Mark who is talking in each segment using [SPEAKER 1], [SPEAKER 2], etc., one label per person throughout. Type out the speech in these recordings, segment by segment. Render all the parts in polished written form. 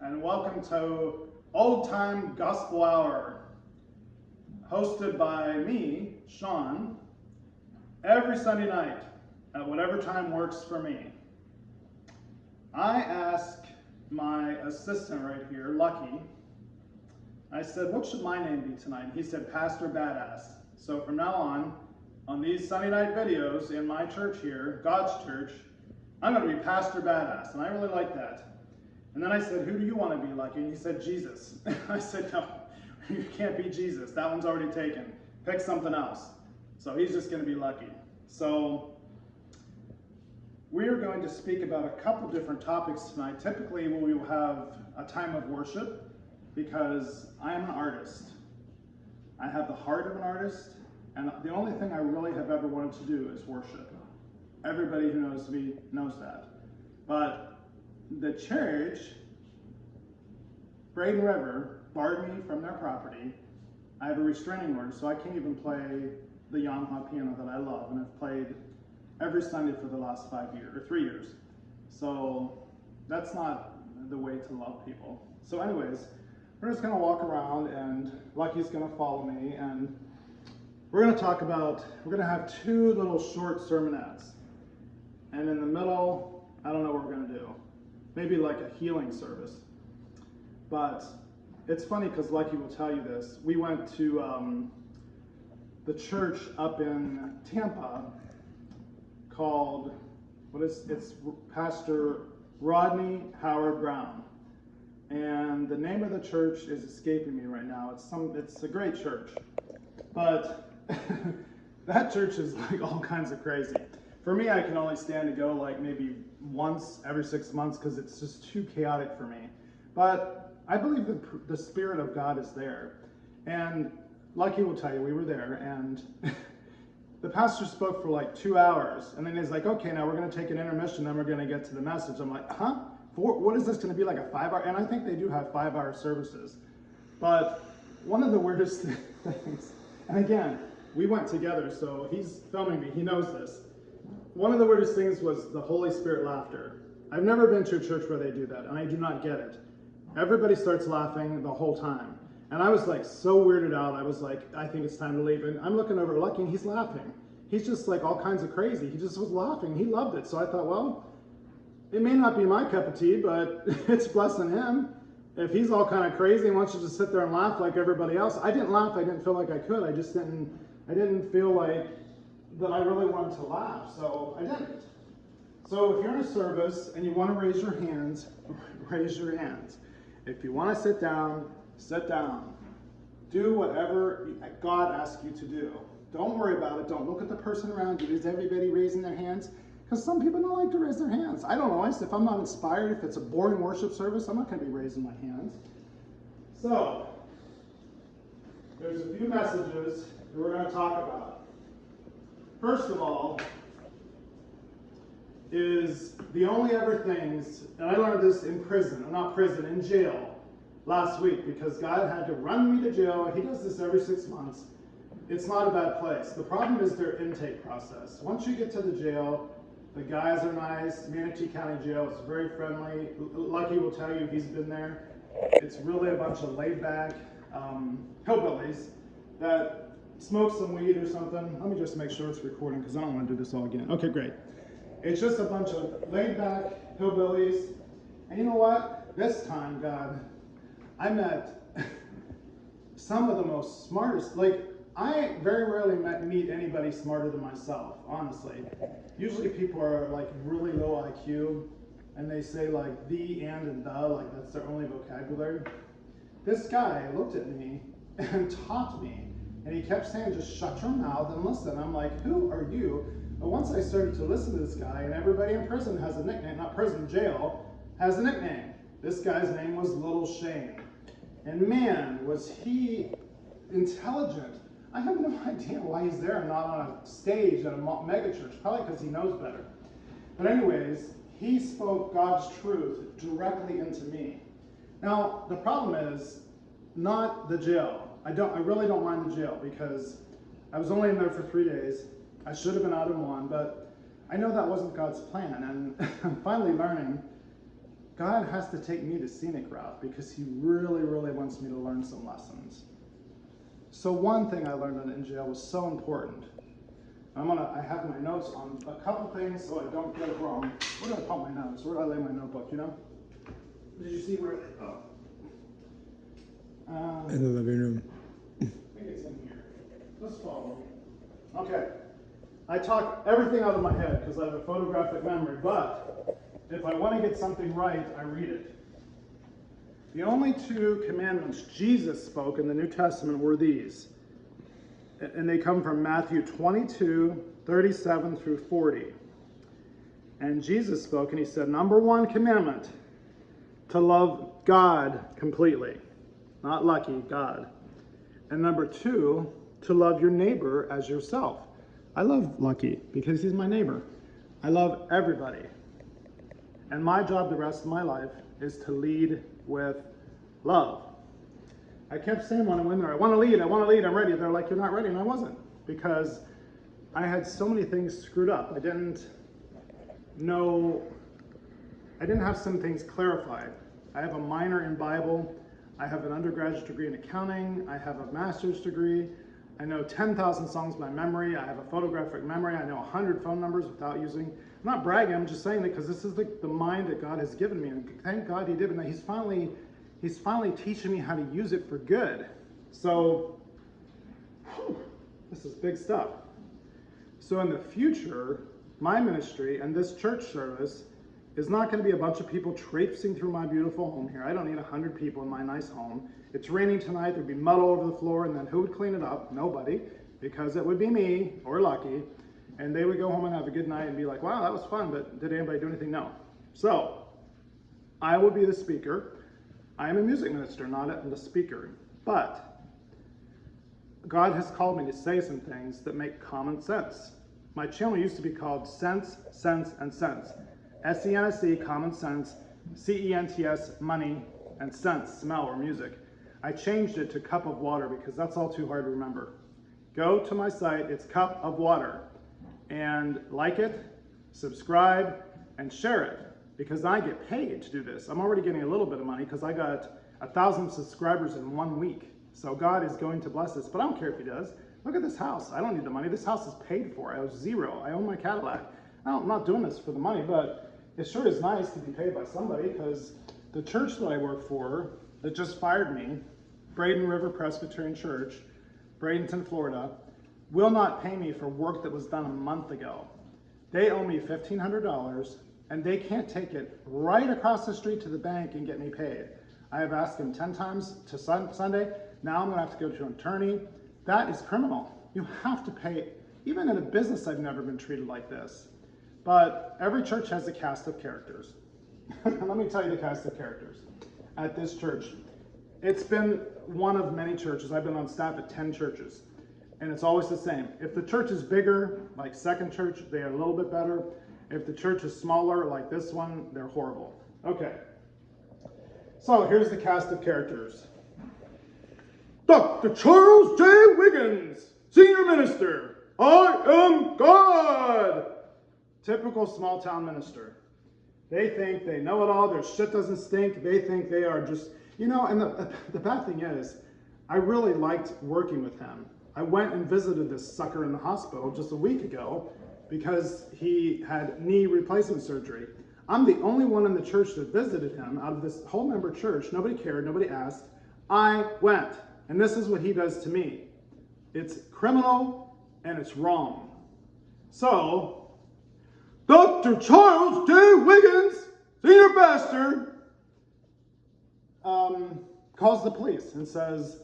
[SPEAKER 1] and welcome to Old Time Gospel Hour, hosted by me, Sean, every Sunday night at whatever time works for me. I asked my assistant right here, Lucky, I said, what should my name be tonight? He said, Pastor Badass. So from now on these Sunday night videos in my church here, God's church, I'm going to be Pastor Badass, and I really like that. And then I said, who do you want to be, Lucky? And he said, Jesus. I said, no, you can't be Jesus. That one's already taken. Pick something else. So he's just going to be Lucky. So we are going to speak about a couple different topics tonight. Typically, we will have a time of worship because I am an artist. I have the heart of an artist, and the only thing I really have ever wanted to do is worship. Everybody who knows me knows that. But the church, Braden River, barred me from their property. I have a restraining order, so I can't even play the Yamaha piano that I love, and I've played every Sunday for the last 3 years. So that's not the way to love people. So anyways, we're just gonna walk around, and Lucky's gonna follow me, and we're gonna have two little short sermonettes. And in the middle, I don't know what we're gonna do. Maybe like a healing service. But it's funny because Lucky will tell you this. We went to the church up in Tampa called, it's Pastor Rodney Howard Brown. And the name of the church is escaping me right now. It's a great church. But that church is like all kinds of crazy. For me, I can only stand to go like maybe once every 6 months because it's just too chaotic for me. But I believe the Spirit of God is there. And Lucky will tell you, we were there, and the pastor spoke for like 2 hours. And then he's like, okay, now we're going to take an intermission, then we're going to get to the message. I'm like, huh? What is this going to be, like a 5-hour? And I think they do have 5-hour services. But one of the weirdest things, and again, we went together, so he's filming me, he knows this. One of the weirdest things was the Holy Spirit laughter. I've never been to a church where they do that, and I do not get it. Everybody starts laughing the whole time. And I was like so weirded out, I was like, I think it's time to leave. And I'm looking over at Lucky, and he's laughing. He's just like all kinds of crazy. He just was laughing. He loved it. So I thought, well, it may not be my cup of tea, but it's blessing him. If he's all kind of crazy and wants you to sit there and laugh like everybody else. I didn't laugh. I didn't feel like I could. I didn't feel like that I really wanted to laugh, so I didn't. So if you're in a service and you want to raise your hands, raise your hands. If you want to sit down, sit down. Do whatever God asks you to do. Don't worry about it. Don't look at the person around you. Is everybody raising their hands? Because some people don't like to raise their hands. I don't know. If I'm not inspired, if it's a boring worship service, I'm not going to be raising my hands. So, there's a few messages that we're going to talk about. First of all, is the only ever things, and I learned this in jail last week, because God had to run me to jail. He does this every 6 months. It's not a bad place. The problem is their intake process. Once you get to the jail, the guys are nice. Manatee County Jail is very friendly. Lucky will tell you he's been there. It's really a bunch of laid-back hillbillies that smoke some weed or something. Let me just make sure it's recording because I don't want to do this all again. Okay, great. It's just a bunch of laid-back hillbillies. And you know what? This time, God, I met some of the most smartest, like, I very rarely meet anybody smarter than myself, honestly. Usually people are like really low IQ, and they say like the, and the, like that's their only vocabulary. This guy looked at me and taught me. And he kept saying, just shut your mouth and listen. I'm like, who are you? But once I started to listen to this guy, and everybody in prison has a nickname, not prison, jail, has a nickname. This guy's name was Little Shane. And man, was he intelligent. I have no idea why he's there and not on a stage at a mega church, probably because he knows better. But anyways, he spoke God's truth directly into me. Now, the problem is not the jail. I really don't mind the jail because I was only in there for 3 days. I should have been out in 1, but I know that wasn't God's plan. And I'm finally learning God has to take me the scenic route because he really, really wants me to learn some lessons. So one thing I learned in jail was so important. I have my notes on a couple things so I don't get it wrong. Where do I put my notes? Where do I lay my notebook, you know? Did you see where they,
[SPEAKER 2] in the living room.
[SPEAKER 1] I think it's in here. Just follow me. Okay. I talk everything out of my head because I have a photographic memory, but if I want to get something right, I read it. The only two commandments Jesus spoke in the New Testament were these. And they come from Matthew 22, 37 through 40. And Jesus spoke and he said, number one commandment, to love God completely. Not Lucky, God. And number two, to love your neighbor as yourself. I love Lucky because he's my neighbor. I love everybody. And my job the rest of my life is to lead with love. I kept saying when I went there, I want to lead, I'm ready. They're like, you're not ready, and I wasn't. Because I had so many things screwed up. I didn't have some things clarified. I have a minor in Bible. I have an undergraduate degree in accounting. I have a master's degree. I know 10,000 songs by memory. I have a photographic memory. I know 100 phone numbers without using. I'm not bragging, I'm just saying that because this is the mind that God has given me. And thank God he did. And he's finally teaching me how to use it for good. So, this is big stuff. So in the future, my ministry and this church service is not going to be a bunch of people traipsing through my beautiful home here. I don't need 100 people in my nice home. It's raining tonight, there'd be mud all over the floor, and then who would clean it up? Nobody, because it would be me, or Lucky, and they would go home and have a good night and be like, wow, that was fun, but did anybody do anything? No. So, I will be the speaker. I am a music minister, not the speaker, but God has called me to say some things that make common sense. My channel used to be called Sense, Sense, and Sense. S-E-N-S-E, common sense, C-E-N-T-S, money, and sense, smell, or music. I changed it to Cup of Water because that's all too hard to remember. Go to my site, it's Cup of Water, and like it, subscribe, and share it, because I get paid to do this. I'm already getting a little bit of money because I got 1,000 subscribers in 1 week. So God is going to bless us, but I don't care if he does. Look at this house. I don't need the money. This house is paid for. I was zero. I own my Cadillac. I'm not doing this for the money, but it sure is nice to be paid by somebody because the church that I work for that just fired me, Braden River Presbyterian Church, Bradenton, Florida, will not pay me for work that was done a month ago. They owe me $1,500 and they can't take it right across the street to the bank and get me paid. I have asked them 10 times to Sunday. Now I'm gonna have to go to an attorney. That is criminal. You have to pay. Even in a business, I've never been treated like this. But every church has a cast of characters. Let me tell you the cast of characters at this church. It's been one of many churches. I've been on staff at 10 churches. And it's always the same. If the church is bigger, like Second Church, they are a little bit better. If the church is smaller, like this one, they're horrible. Okay. So here's the cast of characters. Dr. Charles J. Wiggins, Senior Minister. I am God. Typical small town minister. They think they know it all. Their shit doesn't stink. They think they are just, and the bad thing is, I really liked working with him. I went and visited this sucker in the hospital just a week ago because he had knee replacement surgery. I'm the only one in the church that visited him out of this whole member church. Nobody cared, nobody asked. I went, and this is what he does to me. It's criminal and it's wrong. So, Dr. Charles J. Wiggins, Senior Pastor, calls the police and says,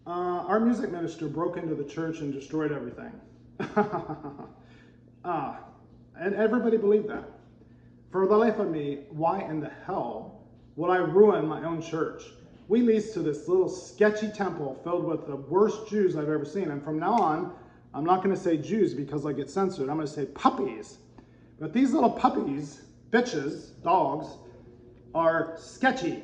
[SPEAKER 1] our music minister broke into the church and destroyed everything. And everybody believed that. For the life of me, why in the hell would I ruin my own church? We leased to this little sketchy temple filled with the worst Jews I've ever seen. And from now on, I'm not going to say Jews because I get censored. I'm going to say puppies. But these little puppies, bitches, dogs, are sketchy.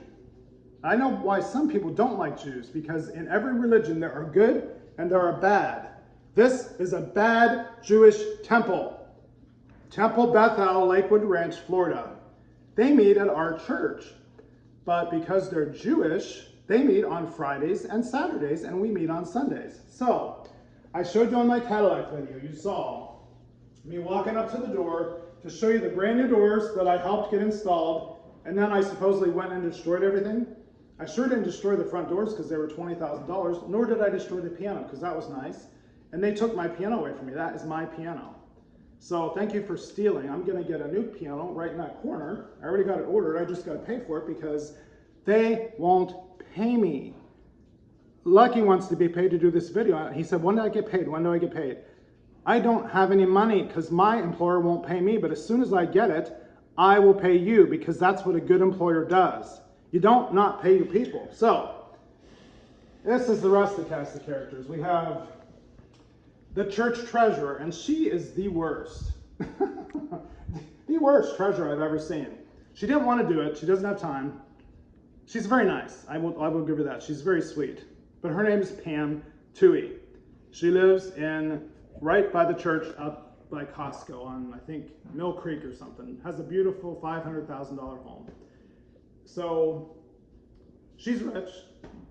[SPEAKER 1] I know why some people don't like Jews, because in every religion there are good and there are bad. This is a bad Jewish temple. Temple Bethel, Lakewood Ranch, Florida. They meet at our church. But because they're Jewish, they meet on Fridays and Saturdays, and we meet on Sundays. So, I showed you on my Cadillac video, you saw me walking up to the door to show you the brand new doors that I helped get installed, and then I supposedly went and destroyed everything. I sure didn't destroy the front doors because they were $20,000, nor did I destroy the piano because that was nice. And they took my piano away from me. That is my piano. So thank you for stealing. I'm going to get a new piano right in that corner. I already got it ordered. I just got to pay for it because they won't pay me. Lucky wants to be paid to do this video. He said, when do I get paid? When do I get paid? I don't have any money because my employer won't pay me. But as soon as I get it, I will pay you because that's what a good employer does. You don't not pay your people. So this is the rest of the cast of characters. We have the church treasurer, and she is the worst. The worst treasurer I've ever seen. She didn't want to do it. She doesn't have time. She's very nice. I will give her that. She's very sweet. But her name is Pam Toohey. She lives right by the church up by Costco on, I think, Mill Creek or something. Has a beautiful $500,000 home. So she's rich,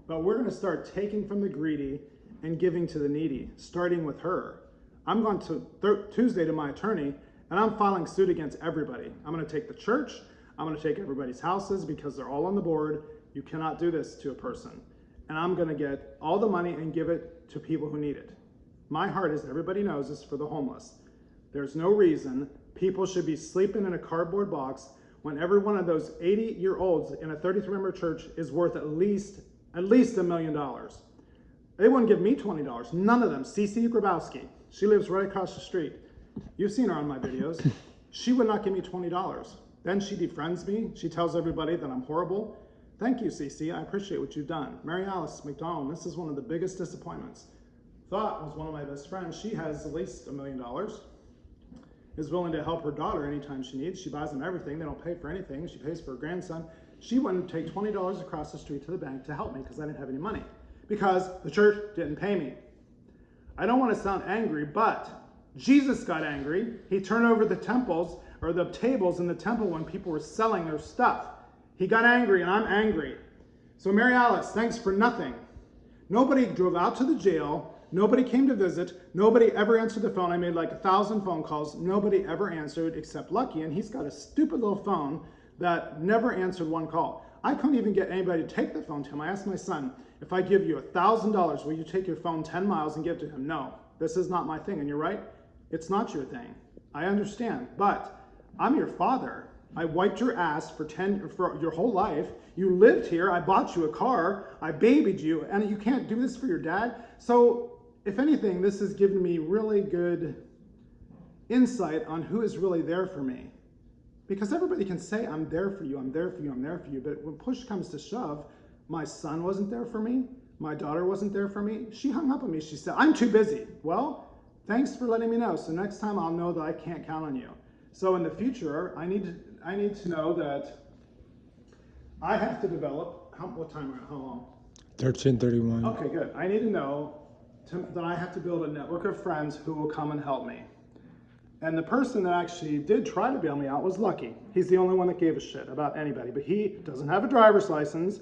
[SPEAKER 1] but we're going to start taking from the greedy and giving to the needy, starting with her. I'm going to Tuesday to my attorney, and I'm filing suit against everybody. I'm going to take the church. I'm going to take everybody's houses because they're all on the board. You cannot do this to a person. And I'm going to get all the money and give it to people who need it. My heart, as everybody knows, is for the homeless. There's no reason people should be sleeping in a cardboard box when every one of those 80-year-olds in a 33-member church is worth at least $1 million. They wouldn't give me $20. None of them. Cece Grabowski. She lives right across the street. You've seen her on my videos. She would not give me $20. Then she defriends me. She tells everybody that I'm horrible. Thank you, Cece. I appreciate what you've done. Mary Alice McDonald, this is one of the biggest disappointments. Thought was one of my best friends. She has at least $1 million. Is willing to help her daughter anytime she needs. She buys them everything. They don't pay for anything. She pays for her grandson. She wouldn't take $20 across the street to the bank to help me because I didn't have any money. Because the church didn't pay me. I don't want to sound angry, but Jesus got angry. He turned over the temples, or the tables in the temple when people were selling their stuff. He got angry, and I'm angry. So Mary Alice, thanks for nothing. Nobody drove out to the jail. Nobody came to visit. Nobody ever answered the phone. I made like 1,000 phone calls. Nobody ever answered except Lucky, and he's got a stupid little phone that never answered one call. I couldn't even get anybody to take the phone to him. I asked my son, if I give you $1,000, will you take your phone 10 miles and give it to him? No, this is not my thing. And you're right, it's not your thing. I understand, but I'm your father. I wiped your ass for your whole life. You lived here. I bought you a car. I babied you, and you can't do this for your dad. So if anything, this has given me really good insight on who is really there for me. Because everybody can say, I'm there for you, I'm there for you, I'm there for you. But when push comes to shove, my son wasn't there for me. My daughter wasn't there for me. She hung up on me. She said, I'm too busy. Well, thanks for letting me know. So next time I'll know that I can't count on you. So in the future, I need to know that I have to develop, what time are we at? How long?
[SPEAKER 2] 13:31.
[SPEAKER 1] Okay, good. I need to know that I have to build a network of friends who will come and help me. And the person that actually did try to bail me out was Lucky. He's the only one that gave a shit about anybody. But he doesn't have a driver's license.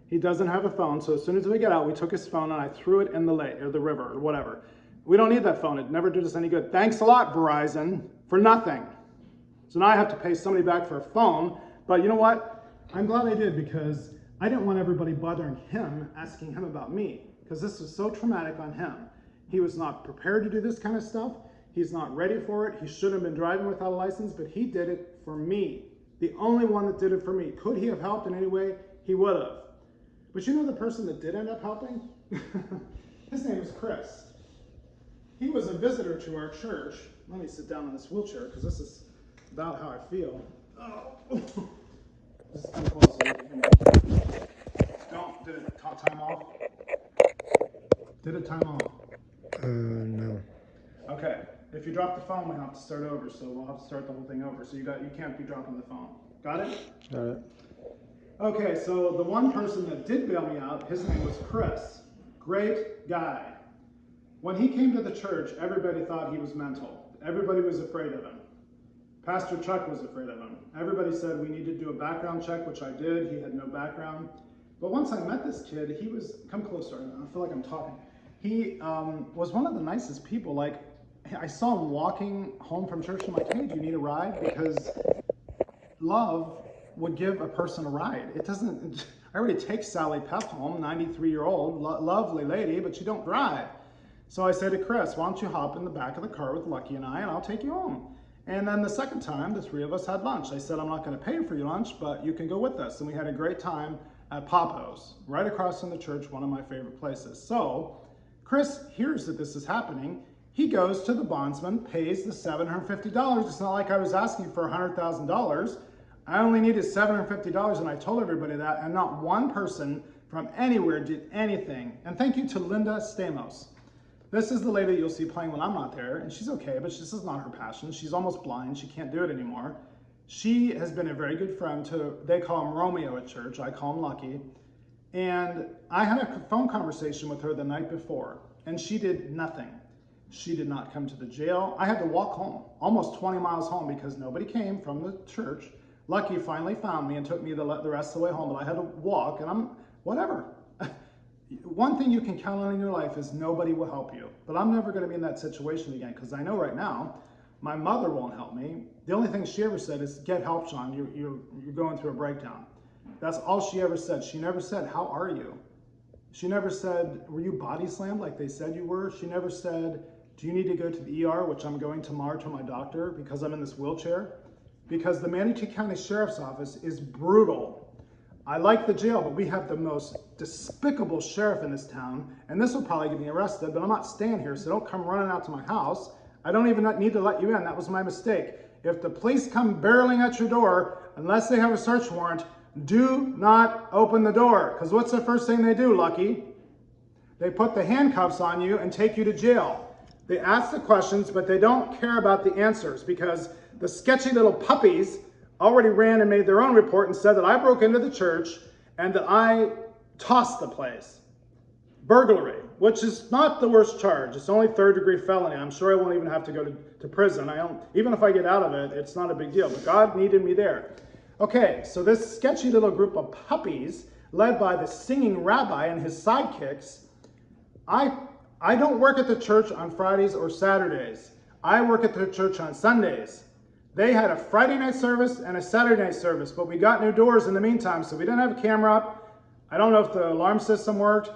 [SPEAKER 1] He doesn't have a phone. So as soon as we get out, we took his phone and I threw it in the lake or the river or whatever. We don't need that phone. It never did us any good. Thanks a lot, Verizon, for nothing. So now I have to pay somebody back for a phone. But you know what? I'm glad I did because I didn't want everybody bothering him, asking him about me. Because this was so traumatic on him. He was not prepared to do this kind of stuff. He's not ready for it. He shouldn't have been driving without a license, but he did it for me. The only one that did it for me. Could he have helped in any way? He would have. But you know the person that did end up helping? His name was Chris. He was a visitor to our church. Let me sit down in this wheelchair because this is about how I feel. Oh. This is kind of close. Did it time off? Did it time off?
[SPEAKER 2] No.
[SPEAKER 1] Okay. If you drop the phone, we have to start over, so we'll have to start the whole thing over. So you can't be dropping the phone. Got it?
[SPEAKER 2] Got it.
[SPEAKER 1] Okay, so the one person that did bail me out, his name was Chris. Great guy. When he came to the church, everybody thought he was mental. Everybody was afraid of him. Pastor Chuck was afraid of him. Everybody said we need to do a background check, which I did. He had no background. But once I met this kid, he was, come closer, I feel like I'm talking. He was one of the nicest people. Like, I saw him walking home from church, and I'm like, hey, do you need a ride? Because love would give a person a ride. It doesn't, I already take Sally Pep home, 93-year-old, lovely lady, but she don't drive. So I said to Chris, why don't you hop in the back of the car with Lucky and I'll take you home. And then the second time, the three of us had lunch. I said, I'm not gonna pay for your lunch, but you can go with us. And we had a great time at Papo's, right across from the church, one of my favorite places. So Chris hears that this is happening. He goes to the bondsman, pays the $750. It's not like I was asking for $100,000. I only needed $750, and I told everybody that, and not one person from anywhere did anything. And thank you to Linda Stamos. This is the lady you'll see playing when I'm not there, and she's okay, but this is not her passion. She's almost blind. She can't do it anymore. She has been a very good friend to, they call him Romeo at church. I call him Lucky. And I had a phone conversation with her the night before, and she did nothing. She did not come to the jail. I had to walk home, almost 20 miles home, because nobody came from the church. Lucky finally found me and took me the rest of the way home, but I had to walk, and I'm, whatever. One thing you can count on in your life is nobody will help you. But I'm never going to be in that situation again, because I know right now my mother won't help me. The only thing she ever said is, get help, Sean. You're going through a breakdown. That's all she ever said. She never said, how are you? She never said, were you body slammed like they said you were? She never said, do you need to go to the ER, which I'm going tomorrow to my doctor because I'm in this wheelchair? Because the Manatee County Sheriff's Office is brutal. I like the jail, but we have the most despicable sheriff in this town, and this will probably get me arrested, but I'm not staying here, so don't come running out to my house. I don't even need to let you in. That was my mistake. If the police come barreling at your door, unless they have a search warrant, do not open the door, because what's the first thing they do, Lucky? They put the handcuffs on you and take you to jail. They ask the questions, but they don't care about the answers, because the sketchy little puppies already ran and made their own report and said that I broke into the church and that I tossed the place. Burglary, which is not the worst charge. It's only third-degree felony. I'm sure I won't even have to go to prison. Even if I get out of it, it's not a big deal. But God needed me there. Okay, so this sketchy little group of puppies, led by the singing rabbi and his sidekicks, I don't work at the church on Fridays or Saturdays. I work at the church on Sundays. They had a Friday night service and a Saturday night service, but we got new doors in the meantime, so we didn't have a camera up. I don't know if the alarm system worked,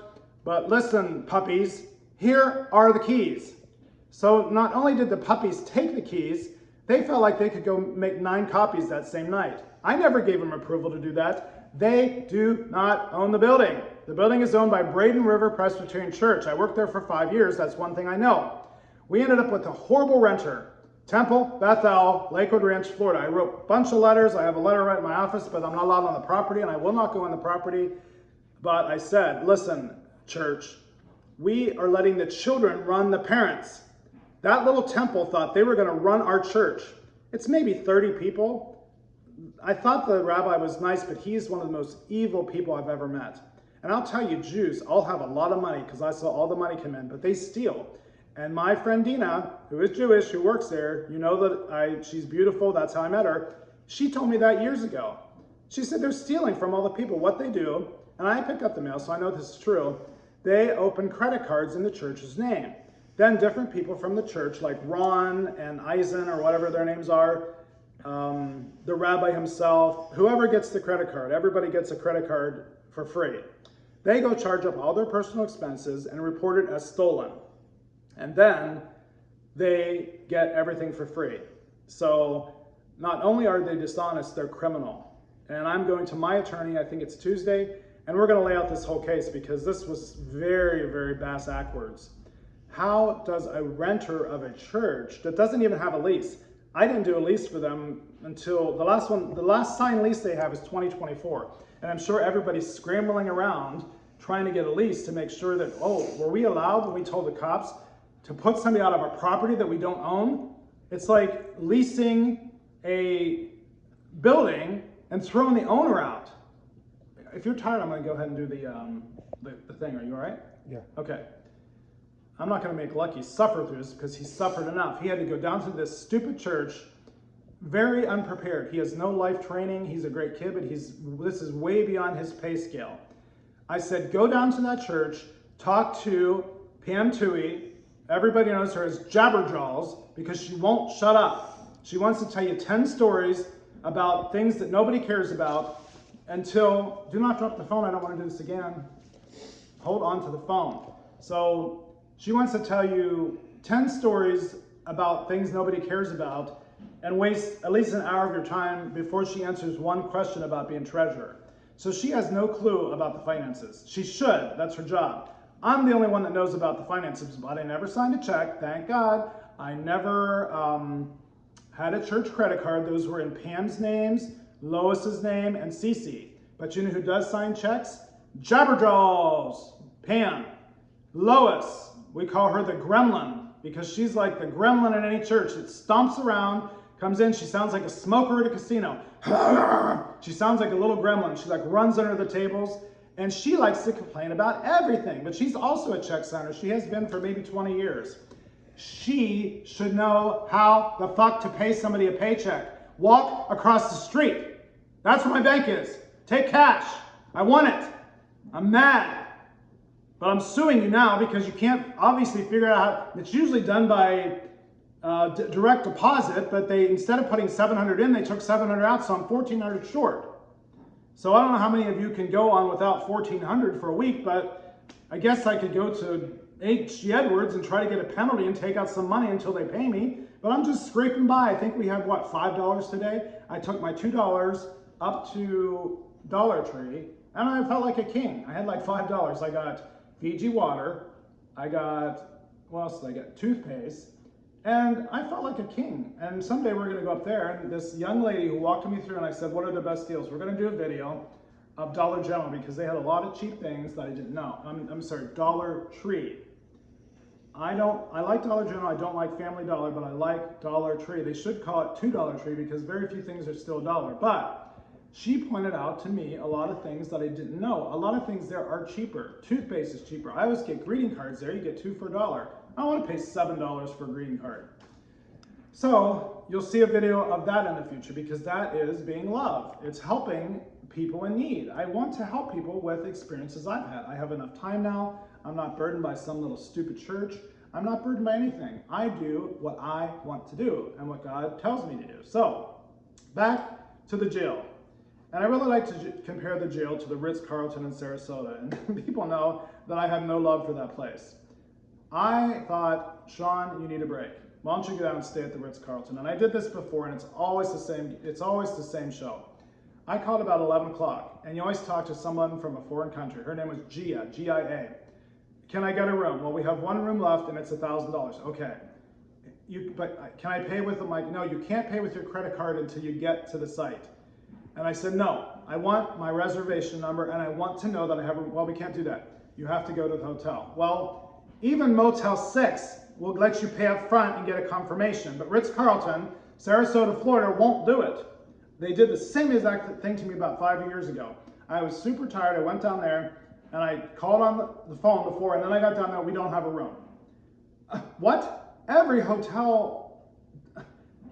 [SPEAKER 1] but listen, puppies, here are the keys. So not only did the puppies take the keys, they felt like they could go make 9 copies that same night. I never gave them approval to do that. They do not own the building. The building is owned by Braden River Presbyterian Church. I worked there for 5 years. That's one thing I know. We ended up with a horrible renter. Temple, Bethel, Lakewood Ranch, Florida. I wrote a bunch of letters. I have a letter right in my office, but I'm not allowed on the property, and I will not go on the property. But I said, listen, church, we are letting the children run the parents. That little temple thought they were going to run our church. It's maybe 30 people. I thought the rabbi was nice, but he's one of the most evil people I've ever met. And I'll tell you, Jews all have a lot of money because I saw all the money come in, but they steal. And my friend Dina, who is Jewish, who works there, you know that she's beautiful, that's how I met her. She told me that years ago. She said they're stealing from all the people. What they do, and I pick up the mail, so I know this is true, they open credit cards in the church's name. Then different people from the church, like Ron and Eisen or whatever their names are, the rabbi himself, whoever gets the credit card, everybody gets a credit card for free. They go charge up all their personal expenses and report it as stolen. And then they get everything for free. So not only are they dishonest, they're criminal. And I'm going to my attorney, I think it's Tuesday, and we're going to lay out this whole case because this was very, very backwards. How does a renter of a church that doesn't even have a lease, I didn't do a lease for them until the last signed lease they have is 2024. And I'm sure everybody's scrambling around trying to get a lease to make sure that, oh, were we allowed when we told the cops to put somebody out of a property that we don't own? It's like leasing a building and throwing the owner out. If you're tired, I'm going to go ahead and do the thing. Are you all right?
[SPEAKER 2] Yeah.
[SPEAKER 1] Okay. I'm not going to make Lucky suffer through this because he suffered enough. He had to go down to this stupid church very unprepared. He has no life training. He's a great kid, but this is way beyond his pay scale. I said, go down to that church, talk to Pam Toohey. Everybody knows her as Jabberjaws because she won't shut up. She wants to tell you 10 stories about things that nobody cares about until, do not drop the phone, I don't want to do this again. Hold on to the phone. So she wants to tell you 10 stories about things nobody cares about and waste at least an hour of your time before she answers one question about being treasurer. So she has no clue about the finances. She should, that's her job. I'm the only one that knows about the finances, but I never signed a check, thank God. I never had a church credit card. Those were in Pam's names, Lois's name, and Cece. But you know who does sign checks? Jabberjaws, Pam. Lois, we call her the gremlin because she's like the gremlin in any church that stomps around, comes in, she sounds like a smoker at a casino. She sounds like a little gremlin. She like runs under the tables and she likes to complain about everything, but she's also a check signer. She has been for maybe 20 years. She should know how the fuck to pay somebody a paycheck. Walk across the street. That's where my bank is. Take cash. I want it. I'm mad. But I'm suing you now because you can't obviously figure out how. It's usually done by direct deposit, but they, instead of putting 700 in, they took 700 out, so I'm 1,400 short. So I don't know how many of you can go on without 1,400 for a week, but I guess I could go to H.G. Edwards and try to get a penalty and take out some money until they pay me. But I'm just scraping by. I think we have, what, $5 today? I took my $2 up to Dollar Tree, and I felt like a king. I had like $5. I got Fiji water. I got, what else did I get? Toothpaste. And I felt like a king. And someday we're going to go up there, and this young lady who walked me through, and I said, what are the best deals? We're going to do a video of Dollar General because they had a lot of cheap things that I didn't know. I'm sorry, Dollar Tree. I like Dollar General, I don't like Family Dollar, but I like Dollar Tree. They should call it $2 Tree because very few things are still a dollar. But she pointed out to me a lot of things that I didn't know. A lot of things there are cheaper. Toothpaste is cheaper. I always get greeting cards there. You get 2 for $1. I don't want to pay $7 for a greeting card. So you'll see a video of that in the future because that is being love. It's helping people in need. I want to help people with experiences I've had. I have enough time now. I'm not burdened by some little stupid church. I'm not burdened by anything. I do what I want to do and what God tells me to do. So back to the jail. And I really like to compare the jail to the Ritz-Carlton in Sarasota. And people know that I have no love for that place. I thought, Sean, you need a break. Why don't you go down and stay at the Ritz-Carlton? And I did this before, and it's always the same show. I called about 11 o'clock, and you always talk to someone from a foreign country. Her name was Gia, G-I-A. Can I get a room? Well, we have one room left, and it's $1,000. Okay. But can I pay with them? Like, no, you can't pay with your credit card until you get to the site. And I said, no, I want my reservation number, and I want to know that I have a room. Well, we can't do that. You have to go to the hotel. Well, even Motel 6 will let you pay up front and get a confirmation, but Ritz-Carlton, Sarasota, Florida, won't do it. They did the same exact thing to me about 5 years ago. I was super tired. I went down there, and I called on the phone before, and then I got down there, we don't have a room. What? Every hotel,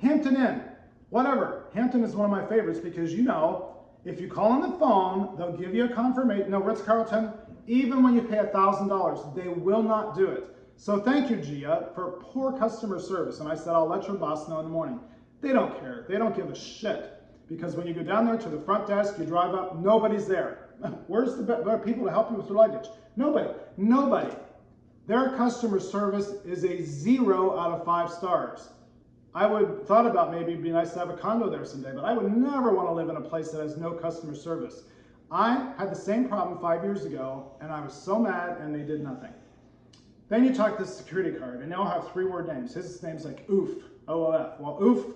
[SPEAKER 1] Hampton Inn, whatever. Hampton is one of my favorites because, you know, if you call on the phone, they'll give you a confirmation. No, Ritz-Carlton, even when you pay $1,000, they will not do it. So thank you, Gia, for poor customer service. And I said, I'll let your boss know in the morning. They don't care. They don't give a shit. Because when you go down there to the front desk, you drive up, nobody's there. Where's the people to help you with your luggage? Nobody. Nobody. Their customer service is a 0 out of 5 stars. I would thought about maybe it'd be nice to have a condo there someday, but I would never want to live in a place that has no customer service. I had the same problem 5 years ago, and I was so mad, and they did nothing. Then you talk to the security guard, and they all have 3-word names. His name's like Oof, O-O-F. Well, Oof,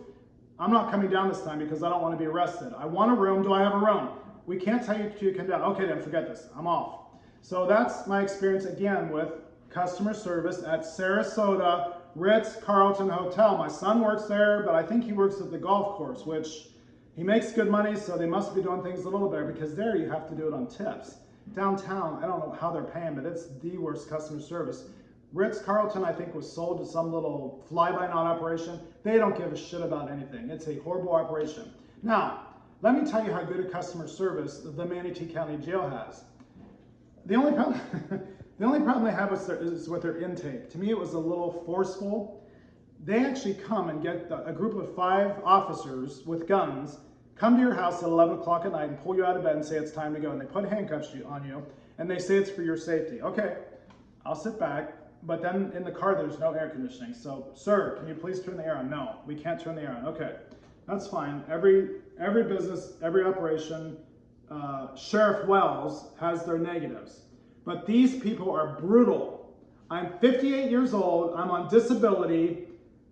[SPEAKER 1] I'm not coming down this time because I don't want to be arrested. I want a room. Do I have a room? We can't tell you to come down. Okay, then forget this. I'm off. So that's my experience again with customer service at Sarasota Ritz-Carlton Hotel. My son works there, but I think he works at the golf course, which he makes good money, so they must be doing things a little better because there you have to do it on tips. Downtown, I don't know how they're paying, but it's the worst customer service. Ritz-Carlton, I think, was sold to some little fly-by-night operation. They don't give a shit about anything. It's a horrible operation. Now, let me tell you how good a customer service the Manatee County Jail has. The only problem, the only problem they have is with their intake. To me, it was a little forceful. They actually come and get a group of 5 officers with guns, come to your house at 11 o'clock at night and pull you out of bed and say it's time to go. And they put handcuffs on you, and they say it's for your safety. Okay, I'll sit back. But then in the car, there's no air conditioning. So, sir, can you please turn the air on? No, we can't turn the air on. Okay, that's fine. Every business, every operation, Sheriff Wells has their negatives. But these people are brutal. I'm 58 years old, I'm on disability,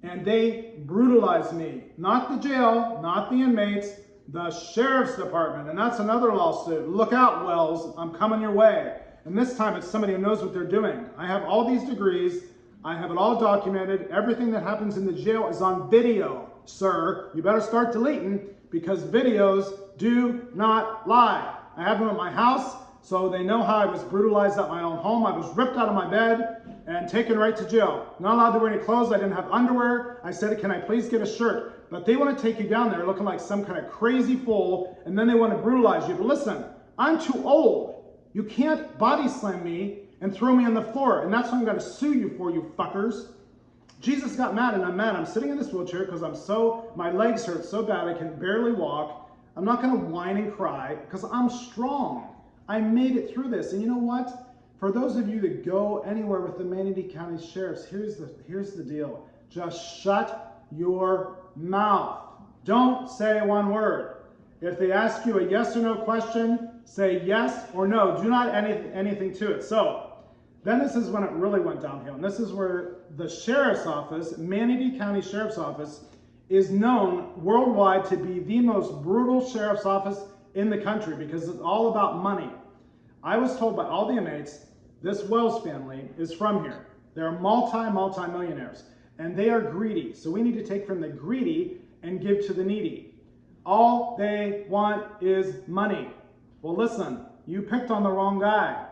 [SPEAKER 1] and they brutalize me. Not the jail, not the inmates, the Sheriff's Department. And that's another lawsuit. Look out, Wells, I'm coming your way. And this time it's somebody who knows what they're doing. I have all these degrees. I have it all documented. Everything that happens in the jail is on video, sir. You better start deleting because videos do not lie. I have them at my house, so they know how I was brutalized at my own home. I was ripped out of my bed and taken right to jail. Not allowed to wear any clothes. I didn't have underwear. I said, can I please get a shirt? But they want to take you down there looking like some kind of crazy fool, and then they want to brutalize you. But listen, I'm too old. You can't body slam me and throw me on the floor, and that's what I'm going to sue you for, you fuckers. Jesus got mad, and I'm mad. I'm sitting in this wheelchair because my legs hurt so bad I can barely walk. I'm not going to whine and cry because I'm strong. I made it through this, and you know what? For those of you that go anywhere with the Manatee County Sheriffs, here's the deal. Just shut your mouth. Don't say one word. If they ask you a yes or no question, say yes or no. Do not add anything to it. So then this is when it really went downhill. And this is where the Sheriff's Office, Manatee County Sheriff's Office, is known worldwide to be the most brutal Sheriff's Office in the country because it's all about money. I was told by all the inmates, this Wells family is from here. They're multi-millionaires, and they are greedy. So we need to take from the greedy and give to the needy. All they want is money. Well, listen, you picked on the wrong guy.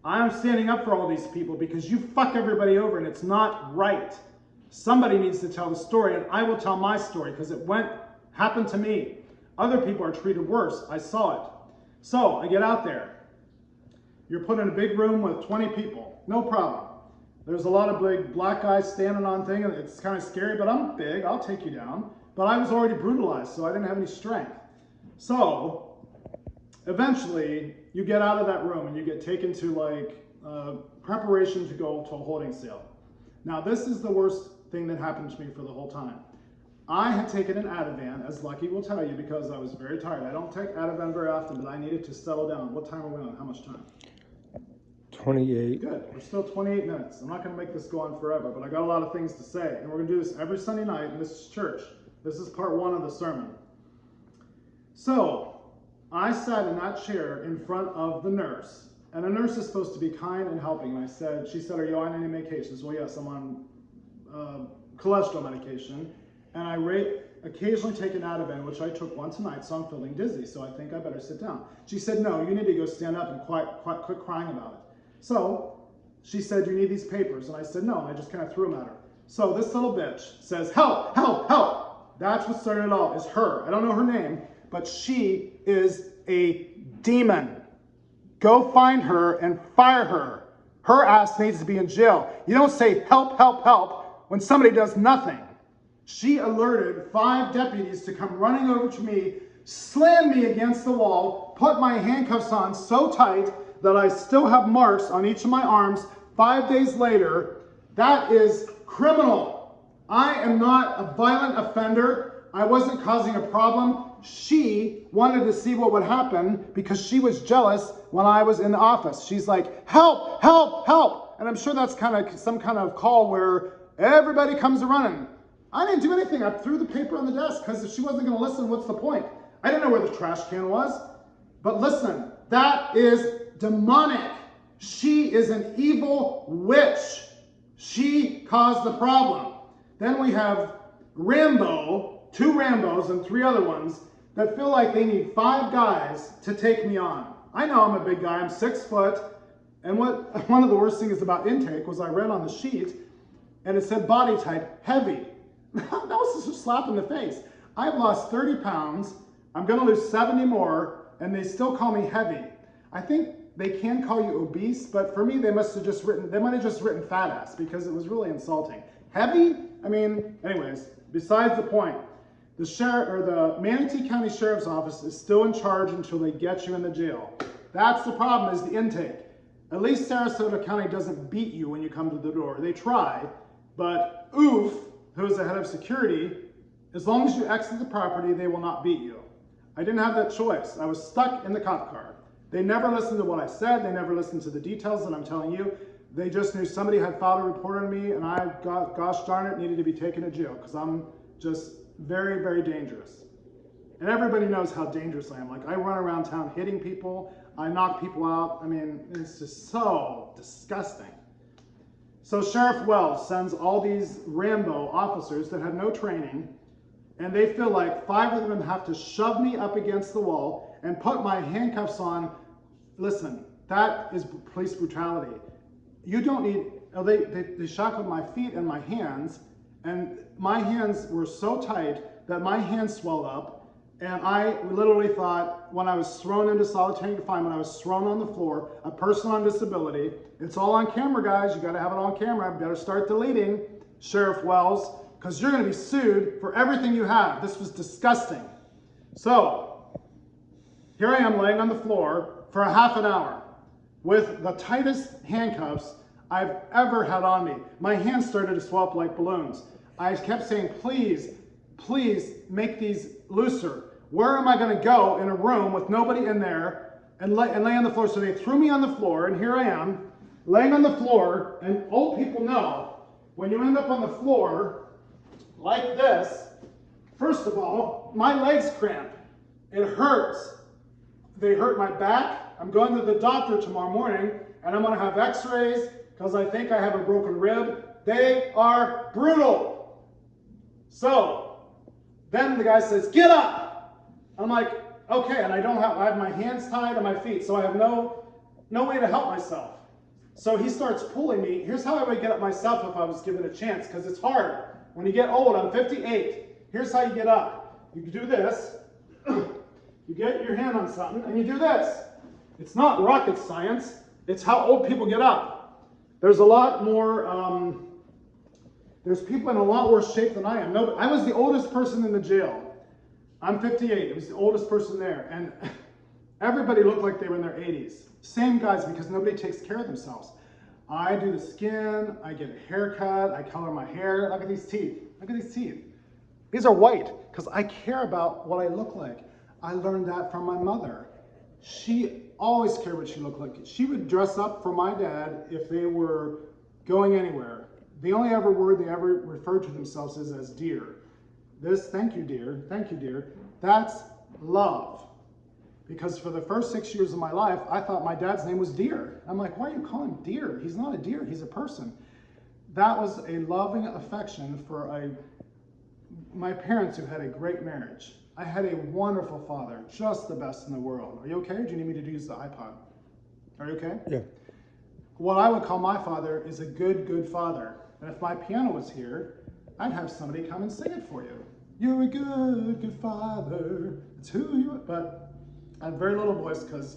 [SPEAKER 1] I'm standing up for all these people because you fuck everybody over and it's not right. Somebody needs to tell the story, and I will tell my story because it happened to me. Other people are treated worse. I saw it. So I get out there. You're put in a big room with 20 people. No problem. There's a lot of big black guys standing on things. It's kind of scary, but I'm big. I'll take you down. But I was already brutalized, so I didn't have any strength. So eventually, you get out of that room and you get taken to like preparation to go to a holding cell. Now, this is the worst thing that happened to me for the whole time. I had taken an Ativan, as Lucky will tell you, because I was very tired. I don't take Ativan very often, but I needed to settle down. What time are we on? How much time?
[SPEAKER 2] 28.
[SPEAKER 1] Good. We're still 28 minutes. I'm not going to make this go on forever, but I got a lot of things to say. And we're going to do this every Sunday night, and this is church. This is part 1 of the sermon. So, I sat in that chair in front of the nurse. And a nurse is supposed to be kind and helping. And she said, are you on any medications? Well, yes, I'm on cholesterol medication. And I occasionally take an Ativan, which I took once a night, so I'm feeling dizzy. So I think I better sit down. She said, no, you need to go stand up and quit crying about it. So she said, do you need these papers? And I said, no. And I just kind of threw them at her. So this little bitch says, help, help, help. That's what started it all, is her. I don't know her name, but she is a demon. Go find her and fire her. Her ass needs to be in jail. You don't say help, help, help when somebody does nothing. She alerted 5 deputies to come running over to me, slam me against the wall, put my handcuffs on so tight that I still have marks on each of my arms 5 days later. That is criminal. I am not a violent offender. I wasn't causing a problem. She wanted to see what would happen because she was jealous when I was in the office. She's like, help, help, help. And I'm sure that's kind of some kind of call where everybody comes running. I didn't do anything. I threw the paper on the desk because if she wasn't going to listen, what's the point? I didn't know where the trash can was. But listen, that is demonic. She is an evil witch. She caused the problem. Then we have Rambo, 2 Rambos and 3 other ones that feel like they need 5 guys to take me on. I know I'm a big guy. I'm 6 foot.
[SPEAKER 3] And one of the worst things about intake was I read on the sheet and it said body type, heavy. That was just a slap in the face. I've lost 30 pounds. I'm going to lose 70 more, and they still call me heavy. I think they can call you obese, but for me, they might have just written fat ass because it was really insulting. Heavy? I mean, anyways, besides the point, the Manatee County Sheriff's Office is still in charge until they get you in the jail. That's the problem, is the intake. At least Sarasota County doesn't beat you when you come to the door. They try, but Oof, who's the head of security, as long as you exit the property, they will not beat you. I didn't have that choice. I was stuck in the cop car. They never listened to what I said. They never listened to the details that I'm telling you. They just knew somebody had filed a report on me, and I, gosh darn it, needed to be taken to jail because I'm just very, very dangerous. And everybody knows how dangerous I am. Like, I run around town hitting people. I knock people out. I mean, it's just so disgusting. So Sheriff Wells sends all these Rambo officers that have no training, and they feel like 5 of them have to shove me up against the wall and put my handcuffs on. Listen, that is police brutality. You don't need, they shackled my feet and my hands, and my hands were so tight that my hands swelled up, and I literally thought when I was thrown into solitary confinement, I was thrown on the floor, a person on disability. It's all on camera, guys. You got to have it on camera. You better start deleting, Sheriff Wells, because you're going to be sued for everything you have. This was disgusting. So here I am laying on the floor for a half an hour with the tightest handcuffs I've ever had on me. My hands started to swell up like balloons. I kept saying, please, please make these looser. Where am I going to go in a room with nobody in there and lay on the floor? So they threw me on the floor, and here I am laying on the floor. And old people know when you end up on the floor like this, first of all, my legs cramp. It hurts. They hurt my back. I'm going to the doctor tomorrow morning, and I'm going to have x-rays because I think I have a broken rib. They are brutal. So then the guy says, get up. I'm like, okay, and I have my hands tied on my feet, so I have no way to help myself. So he starts pulling me. Here's how I would get up myself if I was given a chance, because it's hard. When you get old, I'm 58. Here's how you get up. You do this. You get your hand on something, and you do this. It's not rocket science. It's how old people get up. There's a lot more, there's people in a lot worse shape than I am. No, I was the oldest person in the jail. I'm 58. I was the oldest person there. And everybody looked like they were in their 80s. Same guys, because nobody takes care of themselves. I do the skin. I get a haircut. I color my hair. Look at these teeth. Look at these teeth. These are white because I care about what I look like. I learned that from my mother. She always cared what she looked like. She would dress up for my dad if they were going anywhere. The only word they ever referred to themselves is as dear. This, thank you, dear. Thank you, dear. That's love. Because for the first 6 years of my life, I thought my dad's name was Deer. I'm like, why are you calling him Deer? He's not a deer, he's a person. That was a loving affection for my parents who had a great marriage. I had a wonderful father, just the best in the world. Are you okay? Or do you need me to use the iPod? Are you okay?
[SPEAKER 2] Yeah.
[SPEAKER 3] What I would call my father is a good, good father. And if my piano was here, I'd have somebody come and sing it for you. You're a good, good father. It's who you are. But I have very little voice because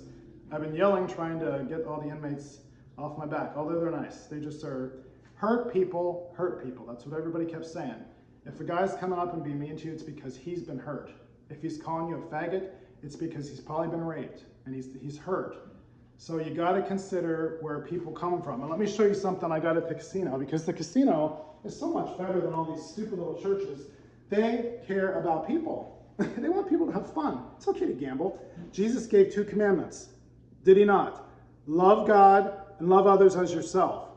[SPEAKER 3] I've been yelling trying to get all the inmates off my back. Although they're nice. They just are hurt people, hurt people. That's what everybody kept saying. If a guy's coming up and being mean to you, it's because he's been hurt. If he's calling you a faggot, it's because he's probably been raped and he's hurt. So you got to consider where people come from. And let me show you something I got at the casino, because the casino is so much better than all these stupid little churches. They care about people. They want people to have fun. It's okay to gamble. Jesus gave 2 commandments. Did he not? Love God and love others as yourself.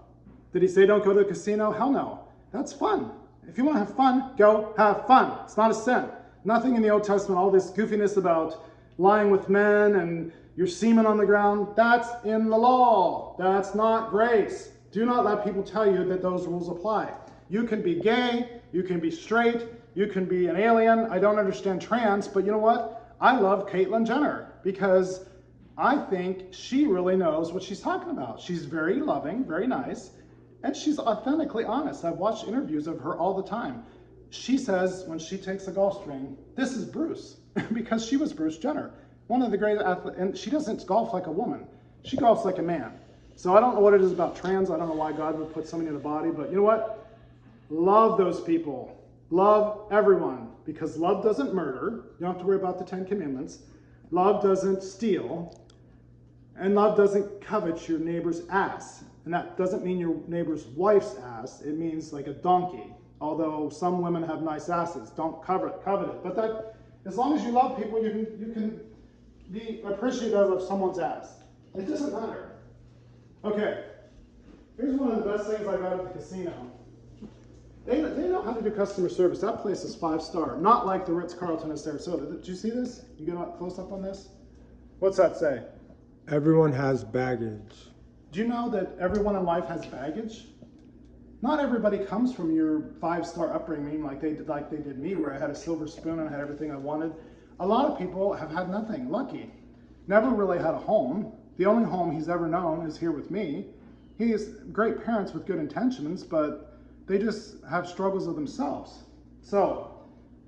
[SPEAKER 3] Did he say don't go to the casino? Hell no. That's fun. If you want to have fun, go have fun. It's not a sin. Nothing in the Old Testament, all this goofiness about lying with men and your semen on the ground, that's in the law. That's not grace. Do not let people tell you that those rules apply. You can be gay, you can be straight, you can be an alien. I don't understand trans, but you know what? I love Caitlyn Jenner because I think she really knows what she's talking about. She's very loving, very nice, and she's authentically honest. I've watched interviews of her all the time. She says when she takes a golf string, this is Bruce, because she was Bruce Jenner, one of the great athletes, and she doesn't golf like a woman. She golfs like a man. So I don't know what it is about trans. I don't know why God would put somebody in a body, but you know what? Love those people. Love everyone, because love doesn't murder. You don't have to worry about the 10 Commandments. Love doesn't steal. And love doesn't covet your neighbor's ass. And that doesn't mean your neighbor's wife's ass. It means like a donkey. Although some women have nice asses. Don't covet it. But that, as long as you love people, you can be appreciative of someone's ass. It doesn't matter. Okay. Here's one of the best things I got at the casino. They know how to do customer service. That place is 5-star. Not like the Ritz-Carlton in Sarasota. Did you see this? You get a close up on this? What's that say?
[SPEAKER 2] Everyone has baggage.
[SPEAKER 3] Do you know that everyone in life has baggage? Not everybody comes from your 5-star upbringing like they did me, where I had a silver spoon and I had everything I wanted. A lot of people have had nothing. Lucky. Never really had a home. The only home he's ever known is here with me. He has great parents with good intentions, but they just have struggles of themselves. So,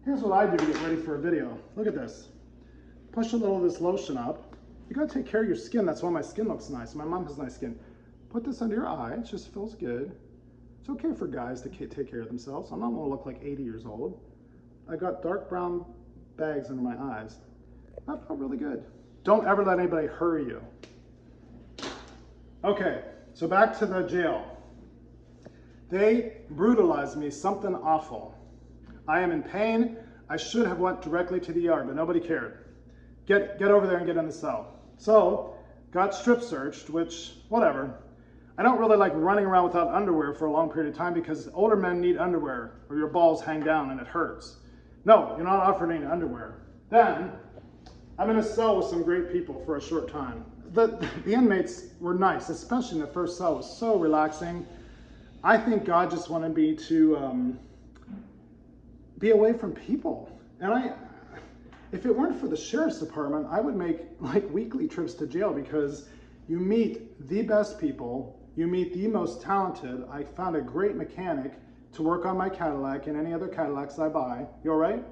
[SPEAKER 3] here's what I do to get ready for a video. Look at this. Push a little of this lotion up. You gotta take care of your skin. That's why my skin looks nice. My mom has nice skin. Put this under your eye. It just feels good. It's okay for guys to take care of themselves. I'm not gonna look like 80 years old. I got dark brown bags under my eyes. That felt really good. Don't ever let anybody hurry you. Okay, so back to the jail. They brutalized me, something awful. I am in pain. I should have went directly to the ER, but nobody cared. Get over there and get in the cell. So, got strip searched, which, whatever. I don't really like running around without underwear for a long period of time because older men need underwear or your balls hang down and it hurts. No, you're not offered any underwear. Then, I'm in a cell with some great people for a short time. The inmates were nice, especially in the first cell. It was so relaxing. I think God just wanted me to be away from people. And if it weren't for the sheriff's department, I would make like weekly trips to jail because you meet the best people, you meet the most talented. I found a great mechanic to work on my Cadillac and any other Cadillacs I buy. You all right?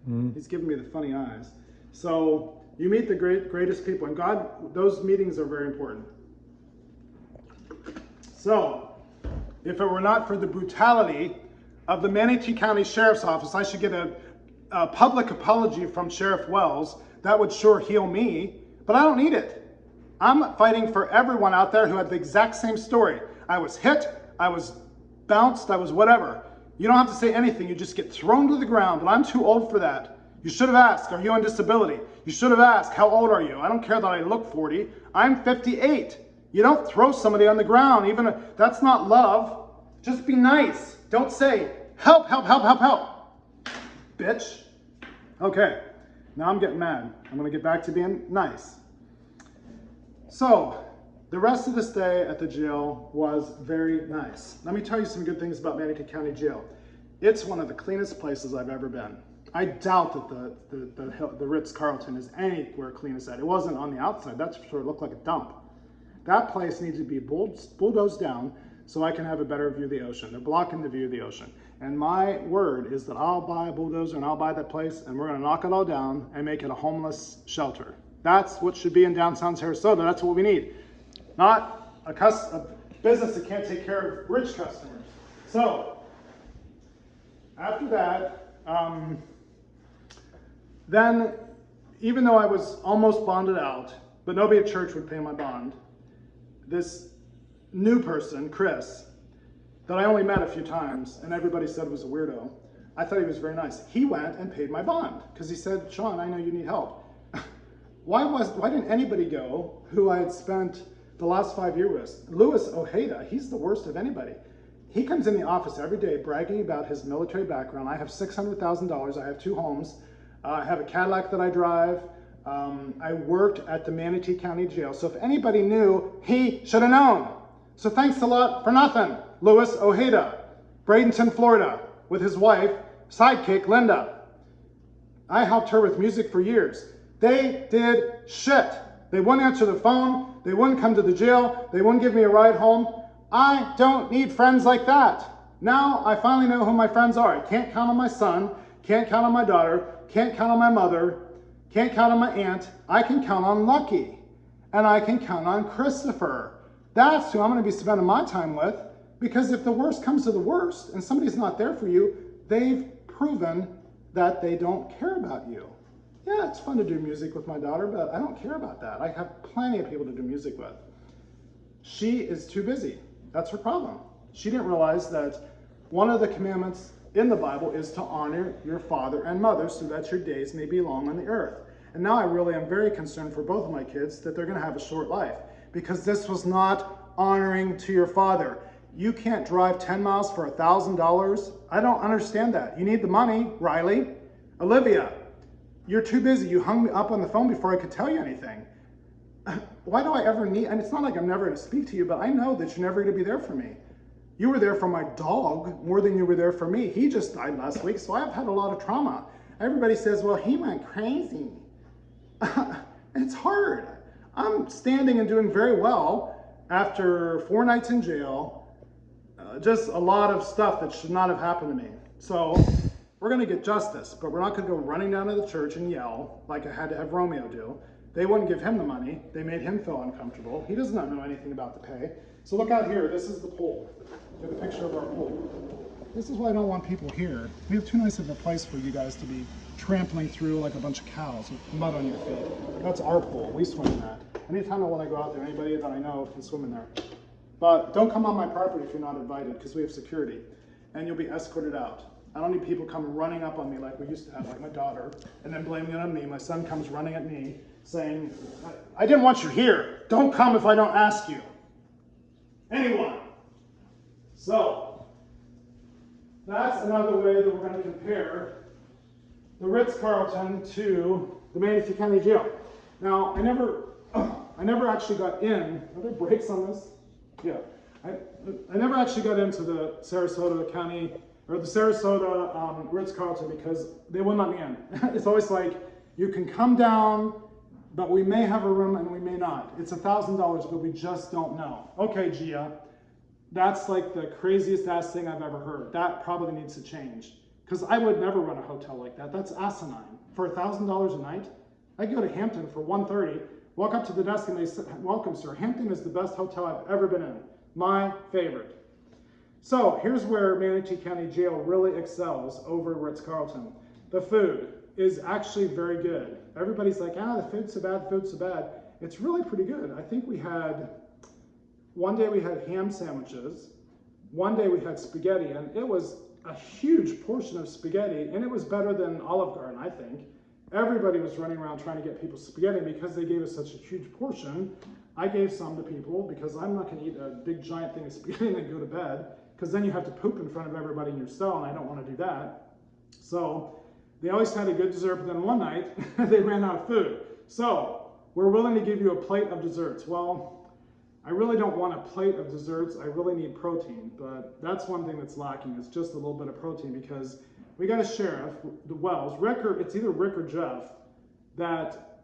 [SPEAKER 3] Mm-hmm. He's giving me the funny eyes. So you meet the greatest people, and God, those meetings are very important. So, if it were not for the brutality of the Manatee County Sheriff's Office, I should get a public apology from Sheriff Wells. That would sure heal me, but I don't need it. I'm fighting for everyone out there who had the exact same story. I was hit, I was bounced, I was whatever. You don't have to say anything, you just get thrown to the ground, but I'm too old for that. You should have asked, are you on disability? You should have asked, how old are you? I don't care that I look 40, I'm 58. You don't throw somebody on the ground, that's not love. Just be nice. Don't say, help, help, help, help, help, bitch. Okay, now I'm getting mad. I'm gonna get back to being nice. So, the rest of this day at the jail was very nice. Let me tell you some good things about Manatee County Jail. It's one of the cleanest places I've ever been. I doubt that the Ritz-Carlton is anywhere clean as that. It wasn't on the outside. That sort of looked like a dump. That place needs to be bulldozed down so I can have a better view of the ocean. They're blocking the view of the ocean. And my word is that I'll buy a bulldozer and I'll buy that place and we're gonna knock it all down and make it a homeless shelter. That's what should be in downtown Sarasota. That's what we need. Not a business that can't take care of rich customers. So, after that, then even though I was almost bonded out, but nobody at church would pay my bond, this new person, Chris, that I only met a few times and everybody said was a weirdo, I thought he was very nice. He went and paid my bond because he said, Sean, I know you need help. Why didn't anybody go who I had spent the last 5 years with? Louis Ojeda, he's the worst of anybody. He comes in the office every day bragging about his military background. I have $600,000, I have 2 homes, I have a Cadillac that I drive, I worked at the Manatee County Jail. So if anybody knew, he should have known. So thanks a lot for nothing, Louis Ojeda, Bradenton, Florida, with his wife, sidekick, Linda. I helped her with music for years. They did shit. They wouldn't answer the phone. They wouldn't come to the jail. They wouldn't give me a ride home. I don't need friends like that. Now I finally know who my friends are. I can't count on my son, can't count on my daughter, can't count on my mother, can't count on my aunt. I can count on Lucky, and I can count on Christopher. That's who I'm going to be spending my time with, because if the worst comes to the worst and somebody's not there for you, they've proven that they don't care about you. Yeah, it's fun to do music with my daughter, but I don't care about that. I have plenty of people to do music with. She is too busy. That's her problem. She didn't realize that one of the commandments in the Bible is to honor your father and mother so that your days may be long on the earth. And now I really am very concerned for both of my kids that they're going to have a short life, because this was not honoring to your father. You can't drive 10 miles for $1,000. I don't understand that. You need the money, Riley. Olivia, you're too busy. You hung me up on the phone before I could tell you anything. Why do I ever need, and it's not like I'm never going to speak to you, but I know that you're never going to be there for me. You were there for my dog more than you were there for me. He just died last week, so I've had a lot of trauma. Everybody says, well, he went crazy. It's hard. I'm standing and doing very well after 4 nights in jail. Just a lot of stuff that should not have happened to me. So we're going to get justice, but we're not going to go running down to the church and yell like I had to have Romeo do. They wouldn't give him the money. They made him feel uncomfortable. He does not know anything about the pay. So look out here. This is the pool. We have a picture of our pool. This is why I don't want people here. We have too nice of a place for you guys to be trampling through like a bunch of cows with mud on your feet. That's our pool. We swim in that. Anytime I want to go out there, anybody that I know can swim in there. But don't come on my property if you're not invited, because we have security, and you'll be escorted out. I don't need people coming running up on me like we used to have, like my daughter, and then blaming it on me. My son comes running at me saying, I didn't want you here. Don't come if I don't ask you. Anyone. So, that's another way that we're going to compare the Ritz-Carlton to the Manatee County Jail. Now, I never actually got in. Are there brakes on this? Yeah. I never actually got into the Sarasota County, or the Sarasota Ritz-Carlton, because they wouldn't let me in. It's always like, you can come down, but we may have a room and we may not. It's $1,000, but we just don't know. Okay, Gia, that's like the craziest ass thing I've ever heard. That probably needs to change, because I would never run a hotel like that. That's asinine. For $1,000 a night, I go to Hampton for $130, walk up to the desk and they say, welcome, sir. Hampton is the best hotel I've ever been in. My favorite. So here's where Manatee County Jail really excels over Ritz-Carlton. The food is actually very good. Everybody's like, the food's so bad, the food's so bad. It's really pretty good. I think one day we had ham sandwiches, one day we had spaghetti, and it was a huge portion of spaghetti, and it was better than Olive Garden, I think. Everybody was running around trying to get people spaghetti because they gave us such a huge portion. I gave some to people because I'm not going to eat a big giant thing of spaghetti and then go to bed, because then you have to poop in front of everybody in your cell, and I don't want to do that. So they always had a good dessert, but then one night they ran out of food. So we're willing to give you a plate of desserts. Well, I really don't want a plate of desserts. I really need protein, but that's one thing that's lacking, is just a little bit of protein, because we got a sheriff, the Wells, it's either Rick or Jeff, that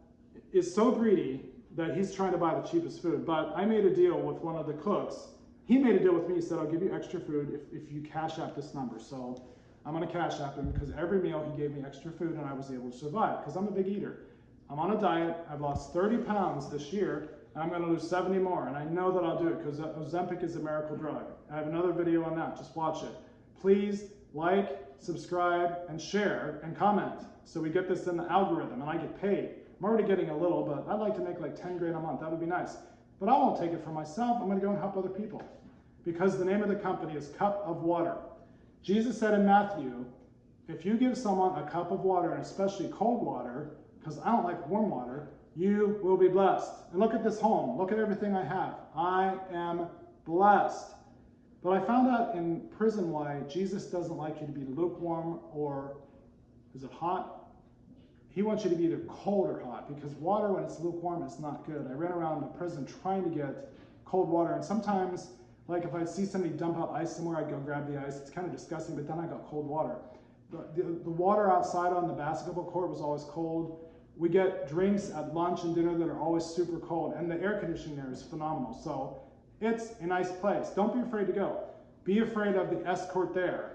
[SPEAKER 3] is so greedy that he's trying to buy the cheapest food. But I made a deal with one of the cooks. He made a deal with me. He said, I'll give you extra food if you cash out this number. So I'm going to cash out him, because every meal he gave me extra food and I was able to survive, because I'm a big eater. I'm on a diet. I've lost 30 pounds this year, and I'm going to lose 70 more. And I know that I'll do it, because Ozempic is a miracle drug. I have another video on that. Just watch it. Please like, subscribe, and share, and comment, so we get this in the algorithm and I get paid. I'm already getting a little, but I'd like to make like 10 grand a month. That would be nice. But I won't take it for myself. I'm going to go and help other people, because the name of the company is Cup of Water. Jesus said in Matthew, if you give someone a cup of water, and especially cold water, because I don't like warm water, you will be blessed. And look at this home. Look at everything I have. I am blessed. But I found out in prison why Jesus doesn't like you to be lukewarm, or is it hot? He wants you to be either cold or hot, because water, when it's lukewarm, is not good. I ran around the prison trying to get cold water, and sometimes, like if I see somebody dump out ice somewhere, I'd go grab the ice. It's kind of disgusting, but then I got cold water. The water outside on the basketball court was always cold. We get drinks at lunch and dinner that are always super cold, and the air conditioning there is phenomenal. So it's a nice place. Don't be afraid to go. Be afraid of the escort there.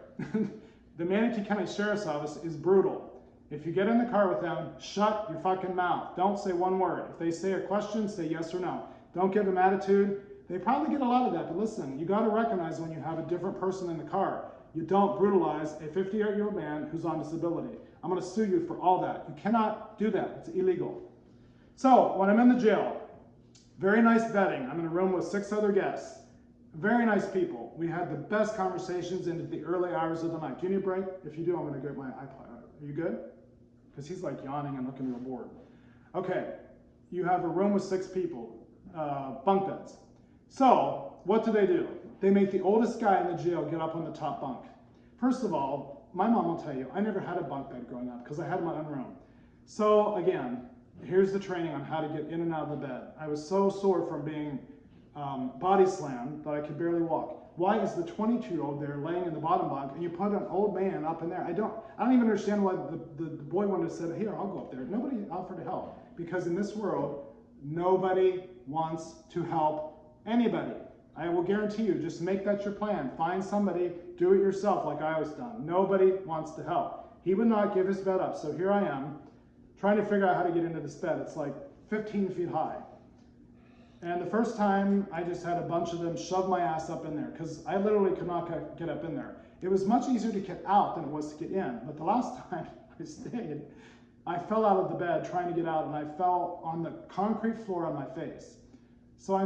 [SPEAKER 3] The Manatee County Sheriff's Office is brutal. If you get in the car with them, shut your fucking mouth. Don't say one word. If they say a question, say yes or no. Don't give them attitude. They probably get a lot of that, but listen, you got to recognize when you have a different person in the car. You don't brutalize a 58-year-old man who's on disability. I'm going to sue you for all that. You cannot do that. It's illegal. So when I'm in the jail, very nice vetting. I'm in a room with 6 other guests. Very nice people. We had the best conversations into the early hours of the night. Do you need a break? If you do, I'm going to get my iPod. Are you good? Because he's like yawning and looking real bored. Okay, you have a room with 6 people, bunk beds. So what do? They make the oldest guy in the jail get up on the top bunk. First of all, my mom will tell you, I never had a bunk bed growing up because I had my own room. So again, here's the training on how to get in and out of the bed. I was so sore from being body slammed that I could barely walk. Why is the 22-year-old there laying in the bottom bunk and you put an old man up in there? I don't even understand why the boy wanted to say, here, I'll go up there. Nobody offered to help, because in this world, nobody wants to help anybody. I will guarantee you, just make that your plan. Find somebody, do it yourself like I always done. Nobody wants to help. He would not give his bed up. So here I am, trying to figure out how to get into this bed. It's like 15 feet high. And the first time, I just had a bunch of them shove my ass up in there because I literally could not get up in there. It was much easier to get out than it was to get in. But the last time I stayed, I fell out of the bed trying to get out, and I fell on the concrete floor on my face. So I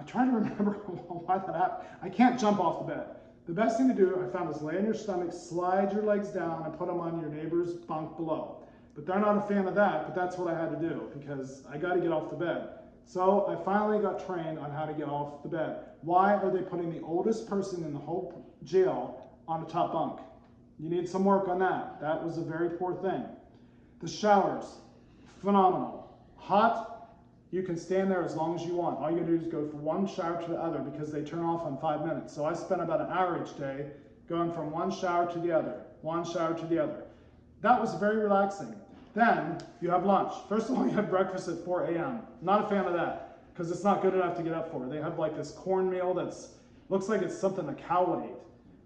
[SPEAKER 3] tried to remember why that happened. I can't jump off the bed. The best thing to do, I found, is lay on your stomach, slide your legs down, and put them on your neighbor's bunk below. But they're not a fan of that, but that's what I had to do because I got to get off the bed. So I finally got trained on how to get off the bed. Why are they putting the oldest person in the whole jail on the top bunk? You need some work on that. That was a very poor thing. The showers, phenomenal. Hot, you can stand there as long as you want. All you do is go from one shower to the other because they turn off in 5 minutes. So I spent about an hour each day going from one shower to the other, one shower to the other. That was very relaxing. Then you have lunch. First of all, you have breakfast at 4 a.m. Not a fan of that because it's not good enough to get up for. They have like this cornmeal that's looks like it's something a cow would eat.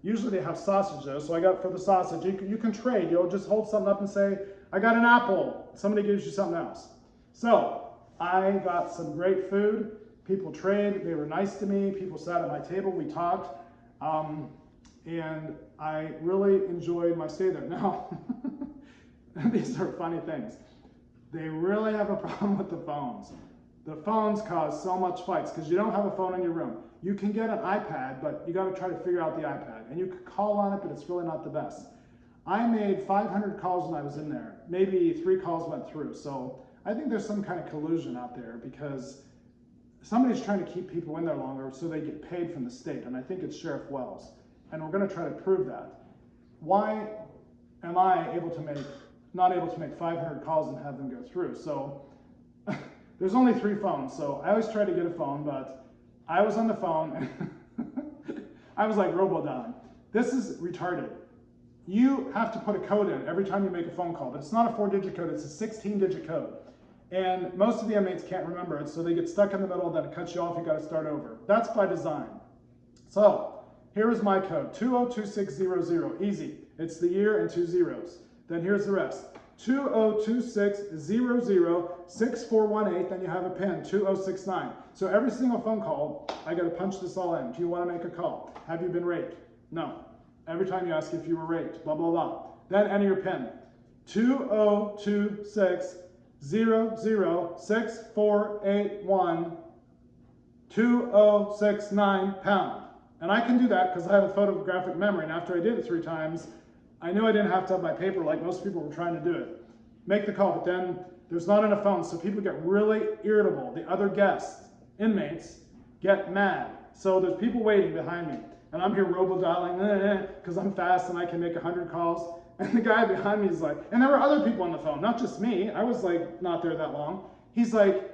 [SPEAKER 3] Usually they have sausage though, so I got for the sausage. You can trade. You'll just hold something up and say, I got an apple. Somebody gives you something else. So I got some great food. People trade. They were nice to me. People sat at my table. We talked. And I really enjoyed my stay there. Now, these are funny things. They really have a problem with the phones. The phones cause so much fights because you don't have a phone in your room. You can get an iPad, but you got to try to figure out the iPad. And you can call on it, but it's really not the best. I made 500 calls when I was in there. Maybe 3 calls went through. So I think there's some kind of collusion out there because somebody's trying to keep people in there longer so they get paid from the state. And I think it's Sheriff Wells. And we're going to try to prove that. Why am I not able to make 500 calls and have them go through? So there's only 3 phones. So I always try to get a phone, but I was on the phone and I was like robo-dialing. This is retarded. You have to put a code in every time you make a phone call, but it's not a 4-digit code, it's a 16-digit code. And most of the inmates can't remember it, so they get stuck in the middle, then it cuts you off, you gotta start over. That's by design. So, here is my code, 202600, easy. It's the year and 2 zeros. Then here's the rest. 2026006418, then you have a pin, 2069. So every single phone call, I gotta punch this all in. Do you wanna make a call? Have you been raped? No. Every time you ask if you were raped, blah, blah, blah. Then enter your PIN. 20260064812069#. And I can do that because I have a photographic memory. And after I did it 3 times, I knew I didn't have to have my paper like most people were trying to do it. Make the call, but then there's not enough phones, so people get really irritable. The other guests, inmates, get mad. So there's people waiting behind me. And I'm here robo-dialing because I'm fast and I can make 100 calls. And the guy behind me is like, and there were other people on the phone, not just me. I was like not there that long. He's like,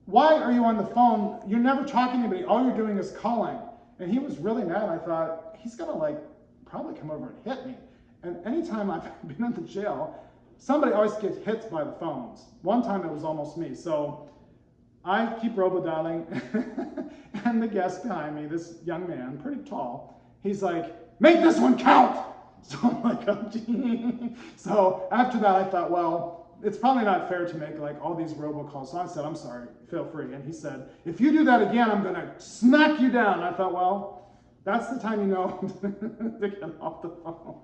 [SPEAKER 3] why are you on the phone? You're never talking to anybody. All you're doing is calling. And he was really mad. I thought, he's gonna like probably come over and hit me. And anytime I've been in the jail, somebody always gets hit by the phones. One time it was almost me. So I keep robodialing, and the guest behind me, this young man, pretty tall, he's like, make this one count. So I'm like, oh, gee. So after that, I thought, well, it's probably not fair to make like all these robocalls. So I said, I'm sorry, feel free. And he said, if you do that again, I'm going to smack you down. I thought, well, that's the time you know to get off the phone.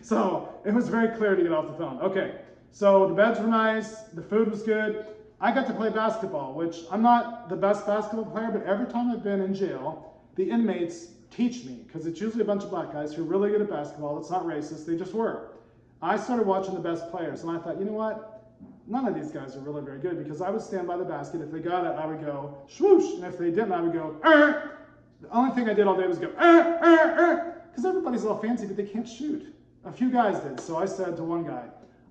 [SPEAKER 3] So it was very clear to get off the phone. Okay, so the beds were nice, the food was good. I got to play basketball, which I'm not the best basketball player, but every time I've been in jail, the inmates teach me, because it's usually a bunch of black guys who are really good at basketball. It's not racist, they just were. I started watching the best players, and I thought, you know what? None of these guys are really very good, because I would stand by the basket. If they got it, I would go, swoosh, and if they didn't, I would go, The only thing I did all day was go, because everybody's all fancy, but they can't shoot. A few guys did, so I said to one guy,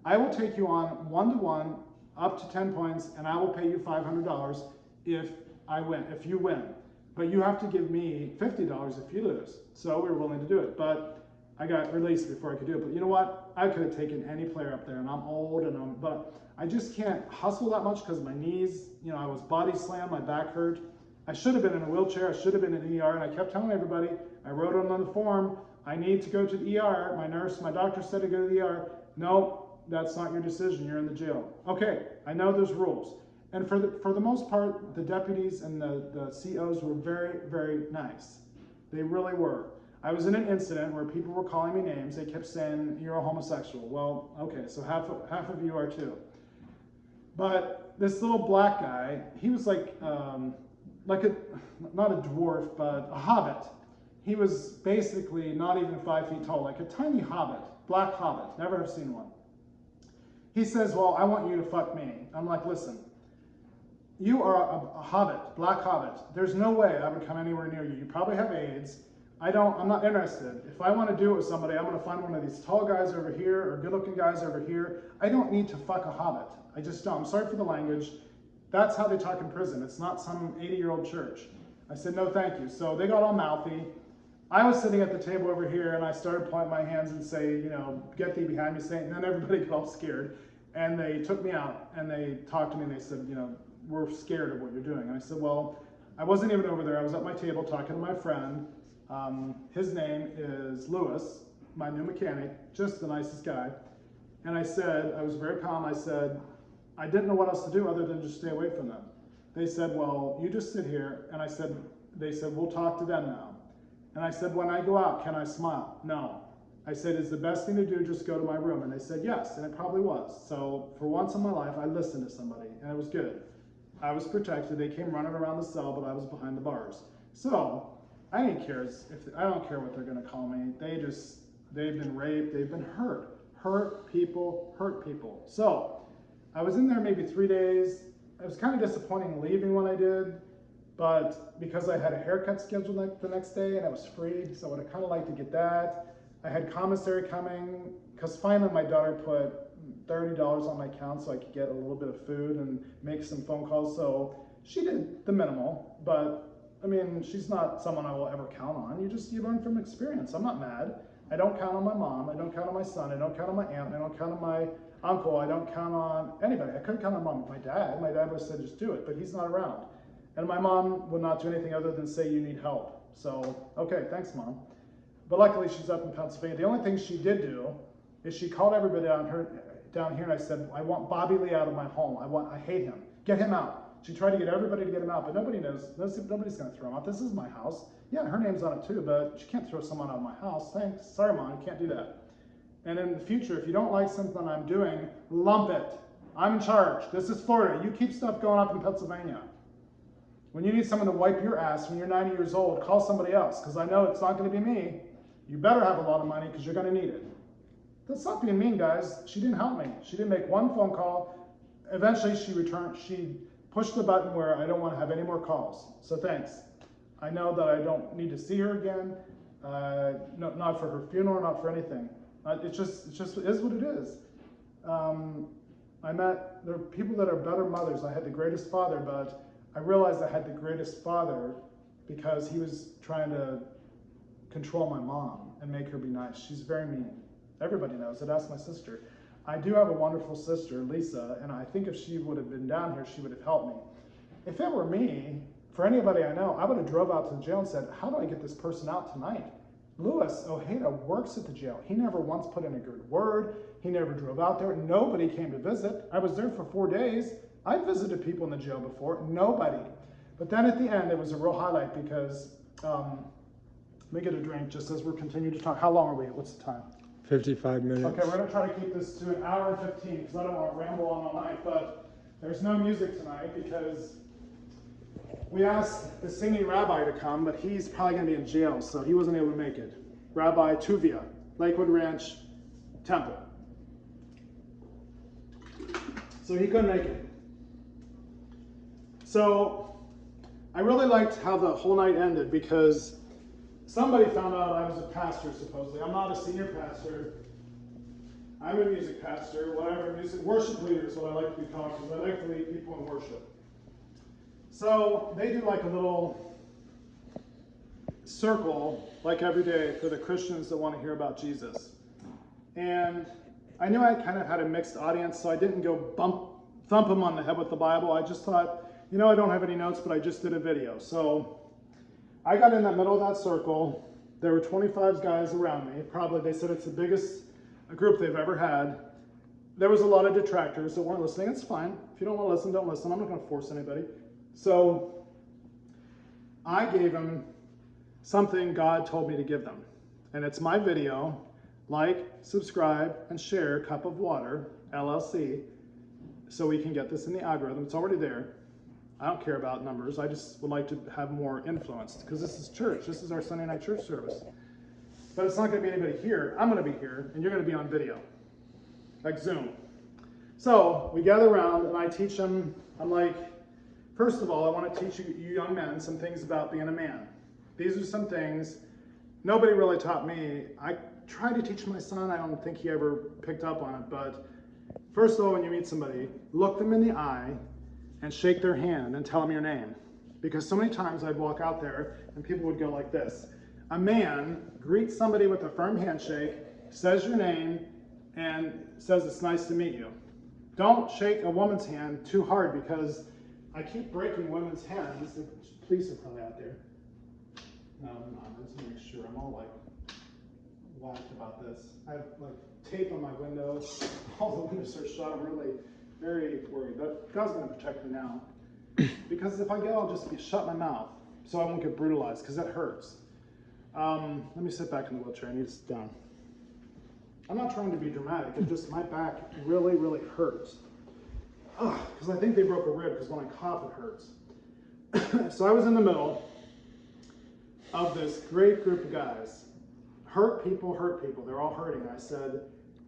[SPEAKER 3] I will take you on 1-to-1 up to 10 points, and I will pay you $500 if you win. But you have to give me $50 if you lose. So we were willing to do it, but I got released before I could do it. But you know what? I could have taken any player up there, and I'm old, but I just can't hustle that much because my knees, I was body slammed, my back hurt. I should have been in a wheelchair, I should have been in the ER, and I kept telling everybody, I wrote it on the form, I need to go to the ER. My doctor said to go to the ER. No. That's not your decision. You're in the jail. Okay, I know there's rules. And for the most part, the deputies and the COs were very, very nice. They really were. I was in an incident where people were calling me names. They kept saying, you're a homosexual. Well, okay, so half of you are too. But this little black guy, he was not a dwarf, but a hobbit. He was basically not even 5 feet tall, like a tiny hobbit, black hobbit. Never have seen one. He says, well, I want you to fuck me. I'm like, listen, you are a hobbit, black hobbit. There's no way I would come anywhere near you. You probably have AIDS. I'm not interested. If I want to do it with somebody, I'm going to find one of these tall guys over here or good-looking guys over here. I don't need to fuck a hobbit. I just don't. I'm sorry for the language. That's how they talk in prison. It's not some 80-year-old church. I said, no, thank you. So they got all mouthy. I was sitting at the table over here, and I started pointing my hands and say, get thee behind me, Satan. And then everybody got all scared. And they took me out, and they talked to me, and they said, we're scared of what you're doing. And I said, well, I wasn't even over there. I was at my table talking to my friend. His name is Lewis, my new mechanic, just the nicest guy. And I said, I was very calm. I said, I didn't know what else to do other than just stay away from them. They said, well, you just sit here. And they said, we'll talk to them now. And I said, when I go out, can I smile? No. I said, is the best thing to do just go to my room? And they said, yes, and it probably was. So for once in my life, I listened to somebody, and it was good. I was protected. They came running around the cell, but I was behind the bars. So I didn't care. I don't care what they're going to call me. They've been raped. They've been hurt. Hurt people. So I was in there maybe 3 days. It was kind of disappointing leaving when I did, but because I had a haircut scheduled the next day and I was free, so I would have kind of liked to get that. I had commissary coming, because finally my daughter put $30 on my account so I could get a little bit of food and make some phone calls. So she did the minimal, but I mean, she's not someone I will ever count on. You learn from experience. I'm not mad. I don't count on my mom. I don't count on my son. I don't count on my aunt. I don't count on my uncle. I don't count on anybody. I couldn't count on my dad. My dad would have said, just do it, but he's not around. And my mom would not do anything other than say, you need help. So, okay, thanks, Mom. But luckily, she's up in Pennsylvania. The only thing she did do is she called everybody down here, and I said, I want Bobby Lee out of my home. I hate him. Get him out. She tried to get everybody to get him out, but nobody knows. Nobody's going to throw him out. This is my house. Yeah, her name's on it too, but she can't throw someone out of my house. Thanks. Sorry, Mom, you can't do that. And in the future, if you don't like something I'm doing, lump it. I'm in charge. This is Florida. You keep stuff going up in Pennsylvania. When you need someone to wipe your ass when you're 90 years old, call somebody else, because I know it's not going to be me. You better have a lot of money, because you're going to need it. That's not being mean, guys. She didn't help me. She didn't make one phone call. Eventually, she pushed the button where I don't want to have any more calls. So thanks. I know that I don't need to see her again. No, not for her funeral, not for anything. It just is what it is. There are people that are better mothers. I had the greatest father, but I realized I had the greatest father because he was trying to control my mom and make her be nice. She's very mean. Everybody knows it. Ask my sister. I do have a wonderful sister, Lisa, and I think if she would have been down here, she would have helped me. If it were me, for anybody I know, I would have drove out to the jail and said, how do I get this person out tonight? Louis Ojeda works at the jail. He never once put in a good word. He never drove out there. Nobody came to visit. I was there for 4 days. I visited people in the jail before. Nobody. But then at the end, it was a real highlight because, let me get a drink just as we're continuing to talk. How long are we? What's the time?
[SPEAKER 2] 55 minutes.
[SPEAKER 3] Okay, we're going to try to keep this to an hour and 15 because I don't want to ramble on all night. But there's no music tonight because we asked the singing rabbi to come, but he's probably going to be in jail, so he wasn't able to make it. Rabbi Tuvia, Lakewood Ranch Temple. So he couldn't make it. So I really liked how the whole night ended because somebody found out I was a pastor, supposedly. I'm not a senior pastor. I'm a music pastor, whatever, music, worship leader is what I like to be called because I like to lead people in worship. So they do like a little circle, like every day, for the Christians that want to hear about Jesus. And I knew I kind of had a mixed audience, so I didn't go thump them on the head with the Bible. I just thought, you know, I don't have any notes, but I just did a video. So I got in the middle of that circle. There were 25 guys around me. Probably, they said it's the biggest group they've ever had. There was a lot of detractors that weren't listening. It's fine. If you don't want to listen, don't listen. I'm not going to force anybody. So I gave them something God told me to give them. And it's my video. Like, subscribe, and share Cup of Water, LLC, so we can get this in the algorithm. It's already there. I don't care about numbers. I just would like to have more influence because this is church. This is our Sunday night church service. But it's not going to be anybody here. I'm going to be here, and you're going to be on video, like Zoom. So we gather around, and I teach them. I'm like, first of all, I want to teach you young men some things about being a man. These are some things nobody really taught me. I tried to teach my son. I don't think he ever picked up on it. But first of all, when you meet somebody, look them in the eye and shake their hand and tell them your name. Because so many times I'd walk out there and people would go like this. A man greets somebody with a firm handshake, says your name, and says it's nice to meet you. Don't shake a woman's hand too hard because I keep breaking women's hands. The police are probably out there. No, I'm not. I just want to make sure I'm all like whacked about this. I have like tape on my windows. All the windows are shut. I'm really very worried. But God's going to protect me now. Because if I go, I'll just shut my mouth so I won't get brutalized because that hurts. Let me sit back in the wheelchair. I need to sit down. I'm not trying to be dramatic. It's just my back really, really hurts. Because I think they broke a rib because when I cough, it hurts. So I was in the middle of this great group of guys. Hurt people. They're all hurting. I said,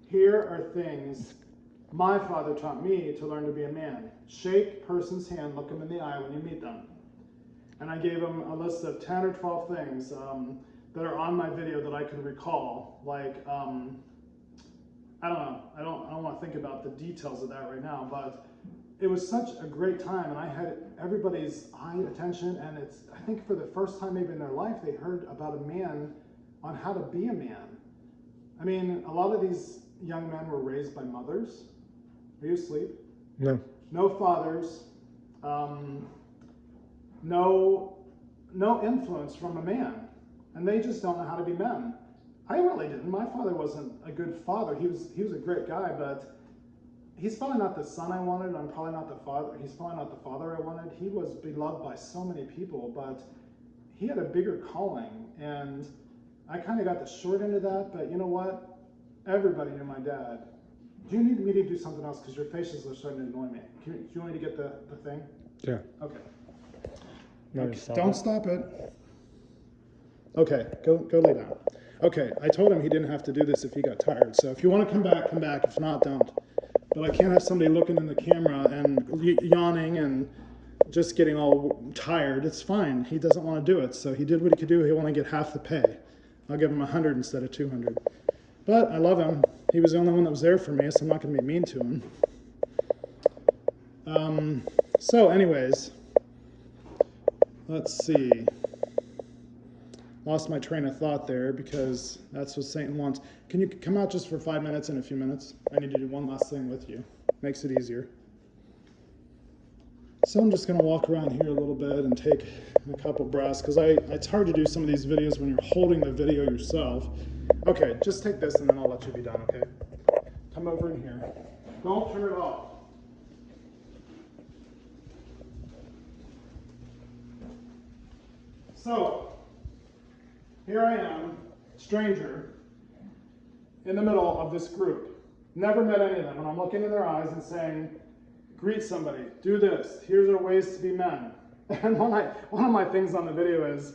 [SPEAKER 3] here are things my father taught me to learn to be a man. Shake person's hand, look them in the eye when you meet them. And I gave them a list of 10 or 12 things that are on my video that I can recall. Like, I don't know. I don't want to think about the details of that right now, but it was such a great time, and I had everybody's eye attention, and I think for the first time maybe in their life, they heard about a man on how to be a man. I mean, a lot of these young men were raised by mothers. Are you asleep?
[SPEAKER 2] No.
[SPEAKER 3] No fathers. No influence from a man. And they just don't know how to be men. I really didn't. My father wasn't a good father. He was a great guy, but he's probably not the son I wanted. I'm probably not the father. He's probably not the father I wanted. He was beloved by so many people, but he had a bigger calling. And I kind of got the short end of that, but you know what? Everybody knew my dad. Do you need me to do something else? Because your faces are starting to annoy me. Do you want me to get the thing?
[SPEAKER 2] Yeah.
[SPEAKER 3] Okay.
[SPEAKER 2] No,
[SPEAKER 3] Don't stop it. Okay, go lay down. Okay, I told him he didn't have to do this if he got tired. So if you want to come back, come back. If not, don't. But I can't have somebody looking in the camera and yawning and just getting all tired. It's fine. He doesn't want to do it. So he did what he could do. He want to get half the pay. I'll give him 100 instead of 200. But I love him. He was the only one that was there for me, so I'm not going to be mean to him. So anyways, let's see. lost my train of thought there because that's what Satan wants. Can you come out just for 5 minutes in a few minutes? I need to do one last thing with you. Makes it easier. So I'm just going to walk around here a little bit and take a couple breaths because it's hard to do some of these videos when you're holding the video yourself. Okay, just take this and then I'll let you be done, okay? Come over in here. Don't turn it off. So, here I am, stranger, in the middle of this group. Never met any of them, and I'm looking in their eyes and saying, greet somebody, do this, here's our ways to be men. And one of my things on the video is,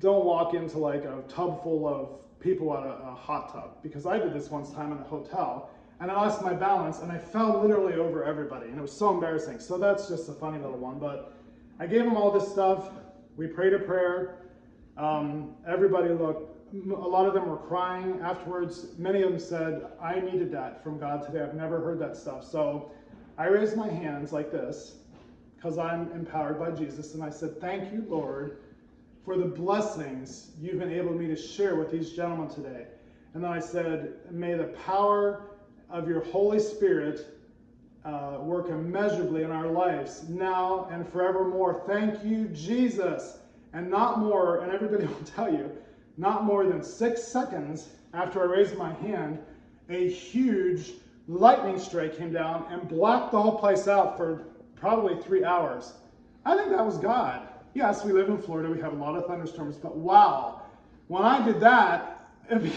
[SPEAKER 3] don't walk into like a tub full of people at a hot tub, because I did this once time in a hotel, and I lost my balance, and I fell literally over everybody, and it was so embarrassing. So that's just a funny little one, but I gave them all this stuff. We prayed a prayer. Everybody looked, a lot of them were crying afterwards. Many of them said, I needed that from God today. I've never heard that stuff. So I raised my hands like this because I'm empowered by Jesus. And I said, thank you, Lord, for the blessings you've enabled me to share with these gentlemen today. And then I said, may the power of your Holy Spirit work immeasurably in our lives now and forevermore. Thank you, Jesus. And not more, and everybody will tell you, not more than 6 seconds after I raised my hand, a huge lightning strike came down and blacked the whole place out for probably 3 hours. I think that was God. Yes, we live in Florida, we have a lot of thunderstorms, but wow, when I did that,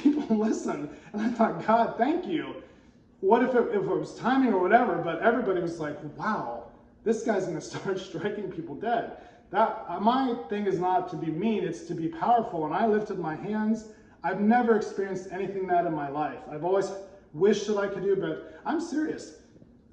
[SPEAKER 3] people listened, and I thought, God, thank you. What if it was timing or whatever, but everybody was like, wow, this guy's gonna start striking people dead. My thing is not to be mean, it's to be powerful, and I lifted my hands. I've never experienced anything that in my life. I've always wished that I could do, but I'm serious.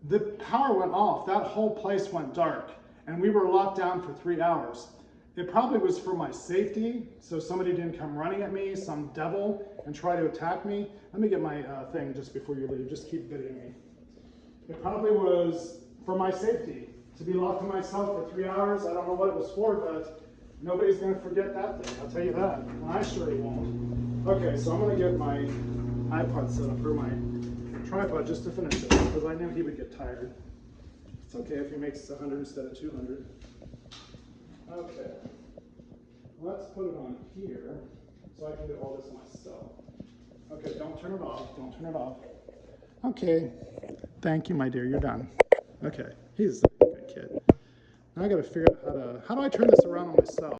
[SPEAKER 3] The power went off, that whole place went dark, and we were locked down for 3 hours. It probably was for my safety, so somebody didn't come running at me, some devil, and try to attack me. Let me get my thing just before you leave. Just keep videoing me. It probably was for my safety, to be locked to myself for 3 hours. I don't know what it was for, but nobody's going to forget that thing. I'll tell you that. And I surely won't. Okay, so I'm going to get my iPod set up, or my tripod, just to finish it, because I knew he would get tired. It's okay if he makes 100 instead of 200. Okay, let's put it on here so I can do all this myself. Okay, don't turn it off, don't turn it off. Okay, thank you, my dear, you're done. Okay, he's a good kid. Now I gotta figure out how do I turn this around on myself?